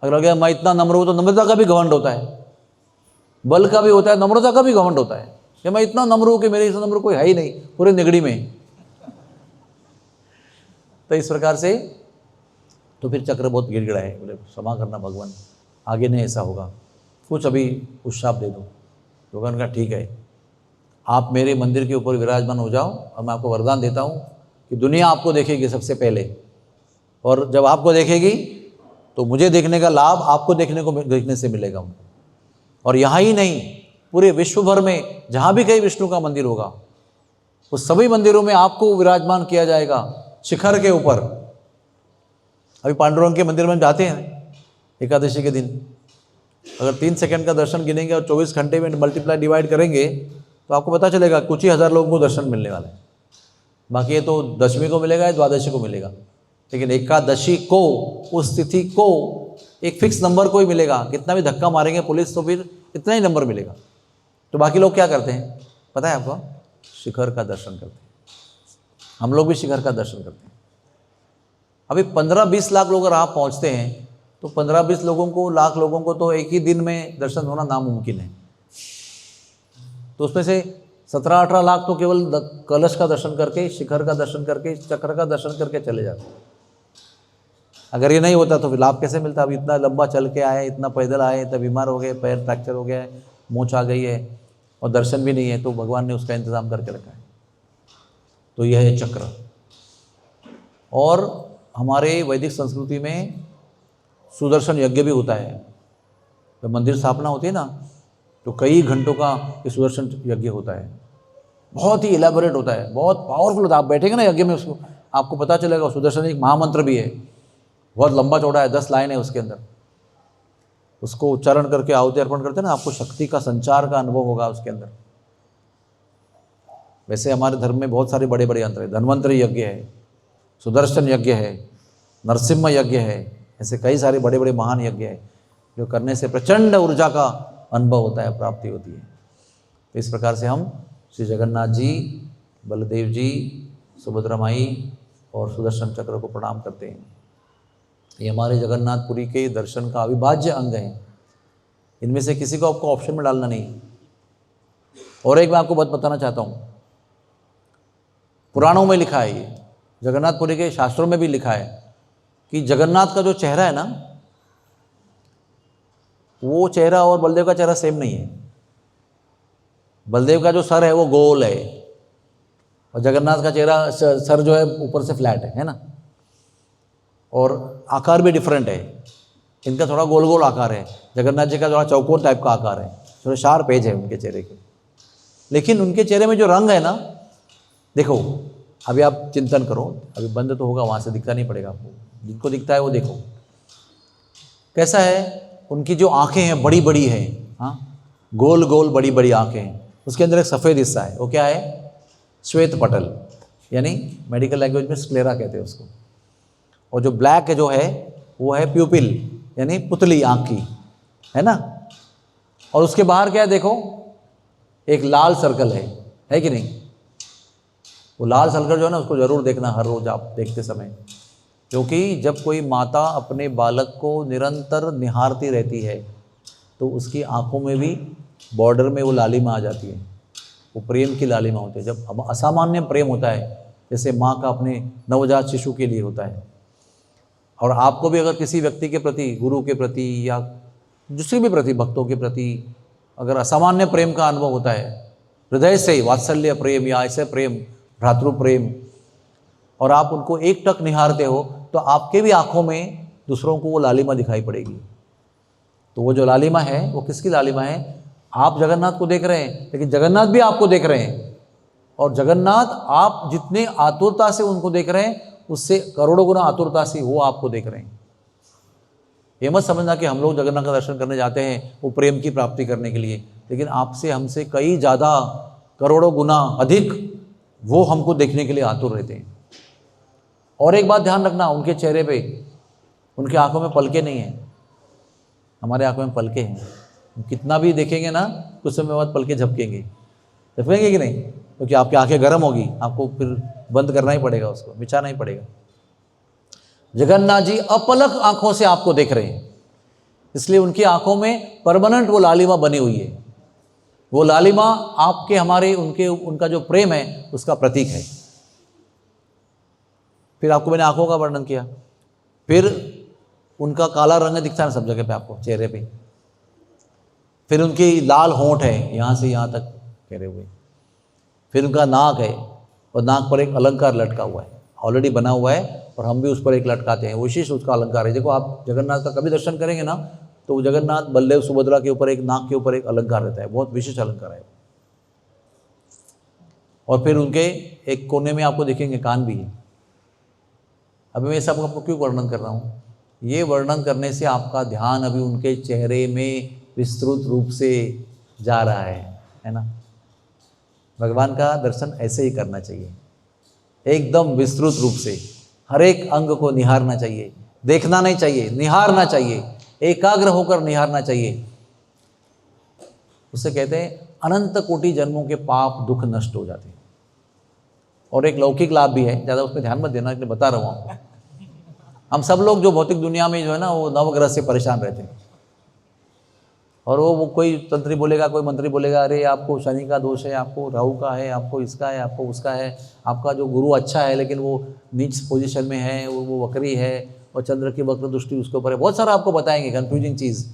अगर लगे मैं इतना नम्र हूँ, तो नम्रता का भी घमंड होता है, बल का भी होता है, नम्रता का भी घमंड होता है कि मैं इतना नम्र हूँ कि मेरे इस नम्र कोई है ही नहीं पूरे निगड़ी में। तो इस प्रकार से तो फिर चक्र बहुत गिड़गिड़ा है, बोले क्षमा करना भगवान, आगे नहीं ऐसा होगा, कुछ अभी उत्साप दे दो। भगवान का ठीक है, आप मेरे मंदिर के ऊपर विराजमान हो जाओ, और मैं आपको वरदान देता हूँ कि दुनिया आपको देखेगी सबसे पहले, और जब आपको देखेगी तो मुझे देखने का लाभ आपको देखने से मिलेगा उनको। और यहाँ ही नहीं, पूरे विश्व भर में जहाँ भी कहीं विष्णु का मंदिर होगा, उस सभी मंदिरों में आपको विराजमान किया जाएगा शिखर के ऊपर। अभी पांडुरंग के मंदिर में जाते हैं एकादशी के दिन, अगर 3 सेकंड का दर्शन गिनेंगे और 24 घंटे में मल्टीप्लाई डिवाइड करेंगे तो आपको पता चलेगा कुछ ही हज़ार लोगों को दर्शन मिलने वाला है। बाकी ये तो दशमी को मिलेगा या द्वादशी को मिलेगा, लेकिन एकादशी को, उस तिथि को एक फिक्स नंबर को ही मिलेगा। कितना भी धक्का मारेंगे पुलिस तो फिर इतना ही नंबर मिलेगा। तो बाकी लोग क्या करते हैं पता है आपको? शिखर का दर्शन करते हैं। हम लोग भी शिखर का दर्शन करते हैं। अभी 15-20 लाख लोग अगर आप पहुंचते हैं तो 15-20 लोगों को, लाख लोगों को तो एक ही दिन में दर्शन होना नामुमकिन है। तो उसमें से 17-18 लाख तो केवल कलश का दर्शन करके, शिखर का दर्शन करके, चक्र का दर्शन करके चले जाते हैं। अगर ये नहीं होता तो फिर लाभ कैसे मिलता? अभी इतना लंबा चल के आए, इतना पैदल आए, इतना बीमार हो गए, पैर फ्रैक्चर हो गया है, मोच आ गई है और दर्शन भी नहीं है, तो भगवान ने उसका इंतज़ाम करके रखा है। तो यह है चक्र। और हमारे वैदिक संस्कृति में सुदर्शन यज्ञ भी होता है। जब मंदिर स्थापना होती है ना, तो कई घंटों का ये सुदर्शन यज्ञ होता है। बहुत ही इलेबोरेट होता है, बहुत पावरफुल होता है। आप बैठेंगे ना यज्ञ में, उसको आपको पता चलेगा। सुदर्शन एक महामंत्र भी है, बहुत लंबा चौड़ा है, 10 लाइन है उसके अंदर। उसको उच्चारण करके आहुति अर्पण करते हैं ना, आपको शक्ति का संचार का अनुभव होगा उसके अंदर। वैसे हमारे धर्म में बहुत सारे बड़े बड़े यंत्र है। धन्वंतरि यज्ञ है, सुदर्शन यज्ञ है, नरसिम्हा यज्ञ है, ऐसे कई सारे बड़े बड़े महान यज्ञ है जो करने से प्रचंड ऊर्जा का अनुभव होता है, प्राप्ति होती है। तो इस प्रकार से हम श्री जगन्नाथ जी, बलदेव जी, सुभद्रा माई और सुदर्शन चक्र को प्रणाम करते हैं। ये हमारे जगन्नाथपुरी के दर्शन का अविभाज्य अंग है। इनमें से किसी को आपको ऑप्शन में डालना नहीं। और एक मैं आपको बात बताना चाहता हूँ, पुराणों में लिखा है, ये जगन्नाथपुरी के शास्त्रों में भी लिखा है कि जगन्नाथ का जो चेहरा है ना, वो चेहरा और बलदेव का चेहरा सेम नहीं है। बलदेव का जो सर है वो गोल है और जगन्नाथ का चेहरा, सर जो है ऊपर से फ्लैट है ना, और आकार भी डिफरेंट है। इनका थोड़ा गोल गोल आकार है, जगन्नाथ जी का थोड़ा चौकोर टाइप का आकार है, थोड़े शार्प एज है उनके चेहरे के। लेकिन उनके चेहरे में जो रंग है ना, देखो अभी आप चिंतन करो, अभी बंद तो होगा, वहाँ से दिखता नहीं पड़ेगा आपको, जिनको दिखता है वो देखो कैसा है। उनकी जो आँखें हैं बड़ी बड़ी हैं, हाँ, गोल गोल बड़ी बड़ी आँखें हैं। उसके अंदर एक सफ़ेद हिस्सा है, वो क्या है? श्वेत पटल, यानी मेडिकल लैंग्वेज में स्क्लेरा कहते हैं उसको। और जो ब्लैक जो है वो है प्यूपिल, यानी पुतली आँख की, है ना। और उसके बाहर क्या है देखो, एक लाल सर्कल है कि नहीं? वो लाल सर्कल जो है ना, उसको ज़रूर देखना हर रोज़ आप देखते समय, क्योंकि जब कोई माता अपने बालक को निरंतर निहारती रहती है तो उसकी आंखों में भी बॉर्डर में वो लालिमा आ जाती है, वो प्रेम की लालिमा होती है। जब असामान्य प्रेम होता है, जैसे माँ का अपने नवजात शिशु के लिए होता है। और आपको भी अगर किसी व्यक्ति के प्रति, गुरु के प्रति या दूसरे भी प्रति, भक्तों के प्रति अगर असामान्य प्रेम का अनुभव होता है, हृदय से वात्सल्य प्रेम या ऐसे प्रेम, भ्रातृ प्रेम, और आप उनको एक टक निहारते हो, तो आपके भी आंखों में दूसरों को वो लालिमा दिखाई पड़ेगी। तो वो जो लालिमा है वो किसकी लालिमा है? आप जगन्नाथ को देख रहे हैं, लेकिन जगन्नाथ भी आपको देख रहे हैं। और जगन्नाथ आप जितने आतुरता से उनको देख रहे हैं, उससे करोड़ों गुना आतुरता से वो आपको देख रहे हैं। ये मत समझना कि हम लोग जगन्नाथ का दर्शन करने जाते हैं वो प्रेम की प्राप्ति करने के लिए, लेकिन आपसे, हमसे कई ज़्यादा, करोड़ों गुना अधिक वो हमको देखने के लिए आतुर रहते हैं। और एक बात ध्यान रखना, उनके चेहरे पे, उनकी आंखों में पलके नहीं हैं। हमारे आंखों में पलके हैं। कितना भी देखेंगे ना, कुछ समय बाद पलके झपकेंगे कि नहीं? क्योंकि आपकी आंखें गर्म होगी, आपको फिर बंद करना ही पड़ेगा, उसको मिचाना ही पड़ेगा। जगन्नाथ जी अपलक आंखों से आपको देख रहे हैं, इसलिए उनकी आंखों में परमानेंट वो लालिमा बनी हुई है। वो लालिमा आपके, हमारे, उनका जो प्रेम है उसका प्रतीक है। फिर आपको मैंने आंखों का वर्णन किया, फिर उनका काला रंग दिखता है सब जगह पे आपको, चेहरे पे। फिर उनकी लाल होंठ है, यहाँ से यहाँ तक घेरे हुए। फिर उनका नाक है, और नाक पर एक अलंकार लटका हुआ है, ऑलरेडी बना हुआ है, और हम भी उस पर एक लटकाते हैं, विशेष उसका अलंकार है। देखो आप जगन्नाथ का कभी दर्शन करेंगे ना, तो जगन्नाथ, बलदेव, सुभद्रा के ऊपर एक, नाक के ऊपर एक अलंकार रहता है, बहुत विशेष अलंकार है। और फिर उनके एक कोने में आपको देखेंगे कान भी है। अभी मैं सब आपको क्यों वर्णन कर रहा हूँ? ये वर्णन करने से आपका ध्यान अभी उनके चेहरे में विस्तृत रूप से जा रहा है ना। भगवान का दर्शन ऐसे ही करना चाहिए, एकदम विस्तृत रूप से, हर एक अंग को निहारना चाहिए, देखना नहीं चाहिए, निहारना चाहिए, एकाग्र होकर निहारना चाहिए। उससे कहते हैं अनंत कोटि जन्मों के पाप दुख नष्ट हो जाते हैं। और एक लौकिक लाभ भी है, ज़्यादा उसमें ध्यान मत देना, इसलिए बता रहा हूँ। हम सब लोग जो भौतिक दुनिया में जो है ना, वो नवग्रह से परेशान रहते हैं। और वो कोई तंत्री बोलेगा, कोई मंत्री बोलेगा, अरे आपको शनि का दोष है, आपको राहु का है, आपको इसका है, आपको उसका है, आपका जो गुरु अच्छा है लेकिन वो नीच पोजीशन में है, वो वक्री है, और चंद्र की वक्र दृष्टि उसके ऊपर है। बहुत सारा आपको बताएंगे कंफ्यूजिंग चीज़,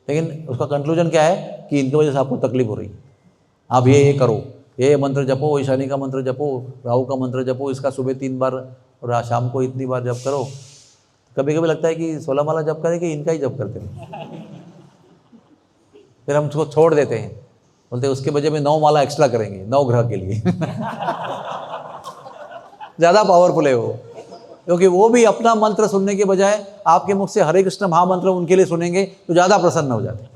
लेकिन उसका कंक्लूजन क्या है कि इनकी वजह से आपको तकलीफ हो रही है, आप ये करो, ये मंत्र जपो, ये शनि का मंत्र जपो, राहु का मंत्र जपो, इसका सुबह 3 बार और शाम को इतनी बार जप करो। कभी कभी लगता है कि 16 माला जप करें कि इनका ही जप करते हैं, फिर हम उसको छोड़ देते हैं, बोलते हैं उसके वजह में 9 माला एक्स्ट्रा करेंगे 9 ग्रह के लिए। ज़्यादा पावरफुल है वो, क्योंकि वो भी अपना मंत्र सुनने के बजाय आपके मुख से हरे कृष्ण महामंत्र उनके लिए सुनेंगे तो ज़्यादा प्रसन्न हो जाते हैं।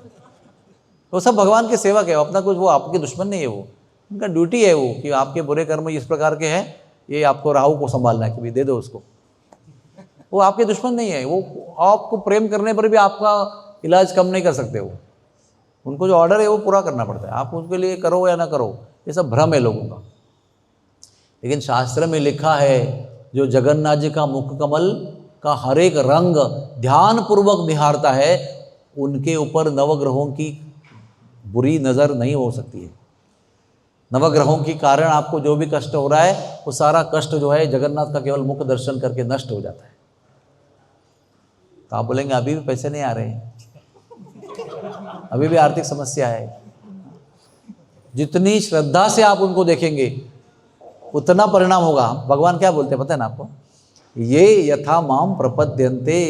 वो सब भगवान के सेवक है, अपना कुछ, वो आपके दुश्मन नहीं है, वो उनका ड्यूटी है वो कि आपके बुरे कर्म इस प्रकार के हैं, ये आपको राहु को संभालना है कि भी दे दो उसको। वो आपके दुश्मन नहीं है, वो आपको प्रेम करने पर भी आपका इलाज कम नहीं कर सकते। वो उनको जो ऑर्डर है वो पूरा करना पड़ता है, आप उसके लिए करो या ना करो, ये सब भ्रम है लोगों का। लेकिन शास्त्र में लिखा है, जो जगन्नाथ जी का मुख कमल का हर एक रंग ध्यान पूर्वक निहारता है, उनके ऊपर नवग्रहों की बुरी नज़र नहीं हो सकती है। नवग्रहों के कारण आपको जो भी कष्ट हो रहा है, वो सारा कष्ट जो है जगन्नाथ का केवल मुख दर्शन करके नष्ट हो जाता है। तो आप बोलेंगे अभी भी पैसे नहीं आ रहे हैं, अभी भी आर्थिक समस्या है। जितनी श्रद्धा से आप उनको देखेंगे उतना परिणाम होगा। भगवान क्या बोलते हैं पता है ना आपको, ये यथा माम प्रपद्यन्ते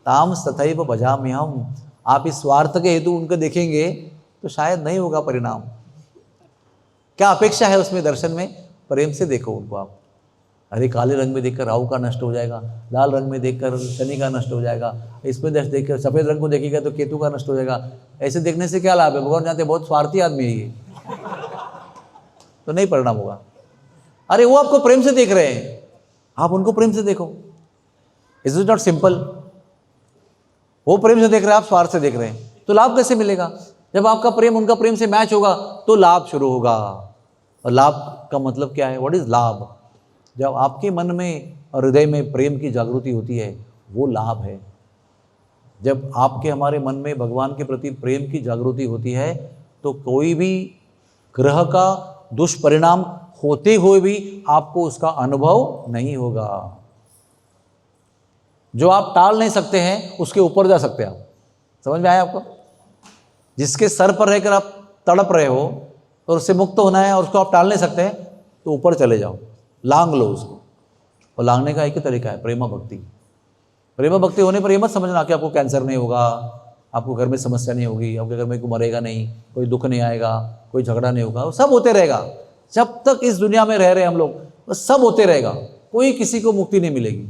ताम तथैव भजाम्यहम्। आप इस स्वार्थ के हेतु उनको देखेंगे तो शायद नहीं होगा परिणाम। क्या अपेक्षा है उसमें दर्शन में? प्रेम से देखो उनको आप। अरे काले रंग में देखकर राहु का नष्ट हो जाएगा, लाल रंग में देखकर शनि का नष्ट हो जाएगा, इसमें देखकर सफ़ेद रंग को देखेगा तो केतु का नष्ट हो जाएगा। ऐसे देखने से क्या लाभ है? भगवान जानते बहुत स्वार्थी आदमी है ये, तो नहीं परिणाम होगा। अरे वो आपको प्रेम से देख रहे हैं, आप उनको प्रेम से देखो। Is it not simple? वो प्रेम से देख रहे हैं, आप स्वार्थ से देख रहे हैं, तो लाभ कैसे मिलेगा? जब आपका प्रेम उनका प्रेम से मैच होगा तो लाभ शुरू होगा। और लाभ का मतलब क्या है? व्हाट इज लाभ? जब आपके मन में और हृदय में प्रेम की जागृति होती है, वो लाभ है। जब आपके हमारे मन में भगवान के प्रति प्रेम की जागृति होती है तो कोई भी ग्रह का दुष्परिणाम होते हुए भी आपको उसका अनुभव नहीं होगा। जो आप टाल नहीं सकते हैं उसके ऊपर जा सकते हैं आप। समझ में आया आपको? जिसके सर पर रहकर आप तड़प रहे हो और उससे मुक्त होना है और उसको आप टाल नहीं सकते हैं, तो ऊपर चले जाओ, लांग लो उसको। और लांगने का एक ही तरीका है, प्रेम भक्ति। प्रेम भक्ति होने पर ये मत समझना कि आपको कैंसर नहीं होगा, आपको घर में समस्या नहीं होगी, आपके घर में कोई मरेगा नहीं, कोई दुख नहीं आएगा, कोई झगड़ा नहीं होगा। वो सब होते रहेगा। जब तक इस दुनिया में रह रहे हम लोग, वो सब होते रहेगा। कोई किसी को मुक्ति नहीं मिलेगी,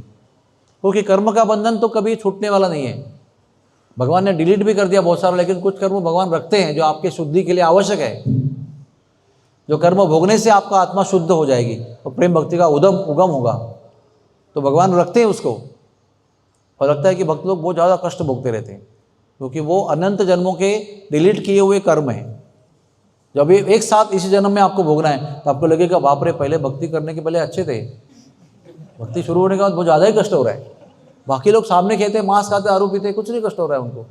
क्योंकि कर्म का बंधन तो कभी छूटने वाला नहीं है। भगवान ने डिलीट भी कर दिया बहुत सारा, लेकिन कुछ कर्म भगवान रखते हैं जो आपके शुद्धि के लिए आवश्यक है। जो कर्म भोगने से आपका आत्मा शुद्ध हो जाएगी और प्रेम भक्ति का उगम होगा, तो भगवान रखते हैं उसको। और लगता है कि भक्त लोग बहुत ज़्यादा कष्ट भोगते रहते हैं, क्योंकि वो अनंत जन्मों के डिलीट किए हुए कर्म हैं। जब एक साथ इसी जन्म में आपको भोगना है तो आपको लगेगा बाप रे, पहले भक्ति करने के पहले अच्छे थे, भक्ति शुरू होने के बाद बहुत ज़्यादा ही कष्ट हो रहा है। बाकी लोग सामने कहते हैं, मांस खाते, दारू पीते, कुछ नहीं कष्ट हो रहा है उनको।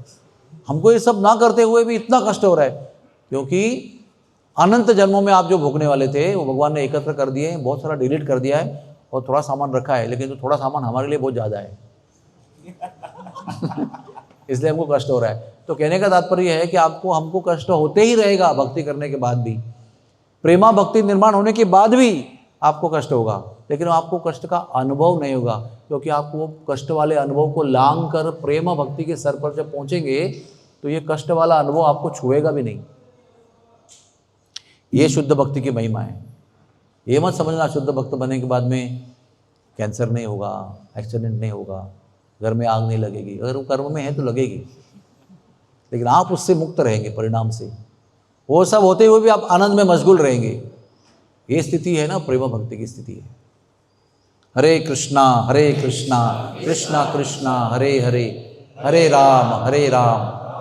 हमको ये सब ना करते हुए भी इतना कष्ट हो रहा है, क्योंकि अनंत जन्मों में आप जो भोगने वाले थे वो भगवान ने एकत्र कर दिए हैं, बहुत सारा डिलीट कर दिया है और थोड़ा सामान रखा है, लेकिन जो थोड़ा सामान हमारे लिए बहुत ज़्यादा है। इसलिए हमको कष्ट हो रहा है। तो कहने का तात्पर्य है कि आपको हमको कष्ट होते ही रहेगा भक्ति करने के बाद भी। प्रेमा भक्ति निर्माण होने के बाद भी आपको कष्ट होगा, लेकिन आपको कष्ट का अनुभव नहीं होगा, क्योंकि आप वो कष्ट वाले अनुभव को लांग कर प्रेमा भक्ति के सर पर जब पहुंचेंगे तो ये कष्ट वाला अनुभव आपको छुएगा भी नहीं। ये शुद्ध भक्ति की महिमा है। ये मत समझना शुद्ध भक्त बनने के बाद में कैंसर नहीं होगा, एक्सीडेंट नहीं होगा, घर में आग नहीं लगेगी। अगर वो कर्म में है तो लगेगी, लेकिन आप उससे मुक्त रहेंगे परिणाम से। वो सब होते हुए भी आप आनंद में मशगूल रहेंगे। ये स्थिति है ना प्रेम भक्ति की स्थिति है। हरे कृष्णा कृष्णा कृष्णा हरे हरे, हरे राम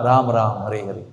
राम राम हरे हरे।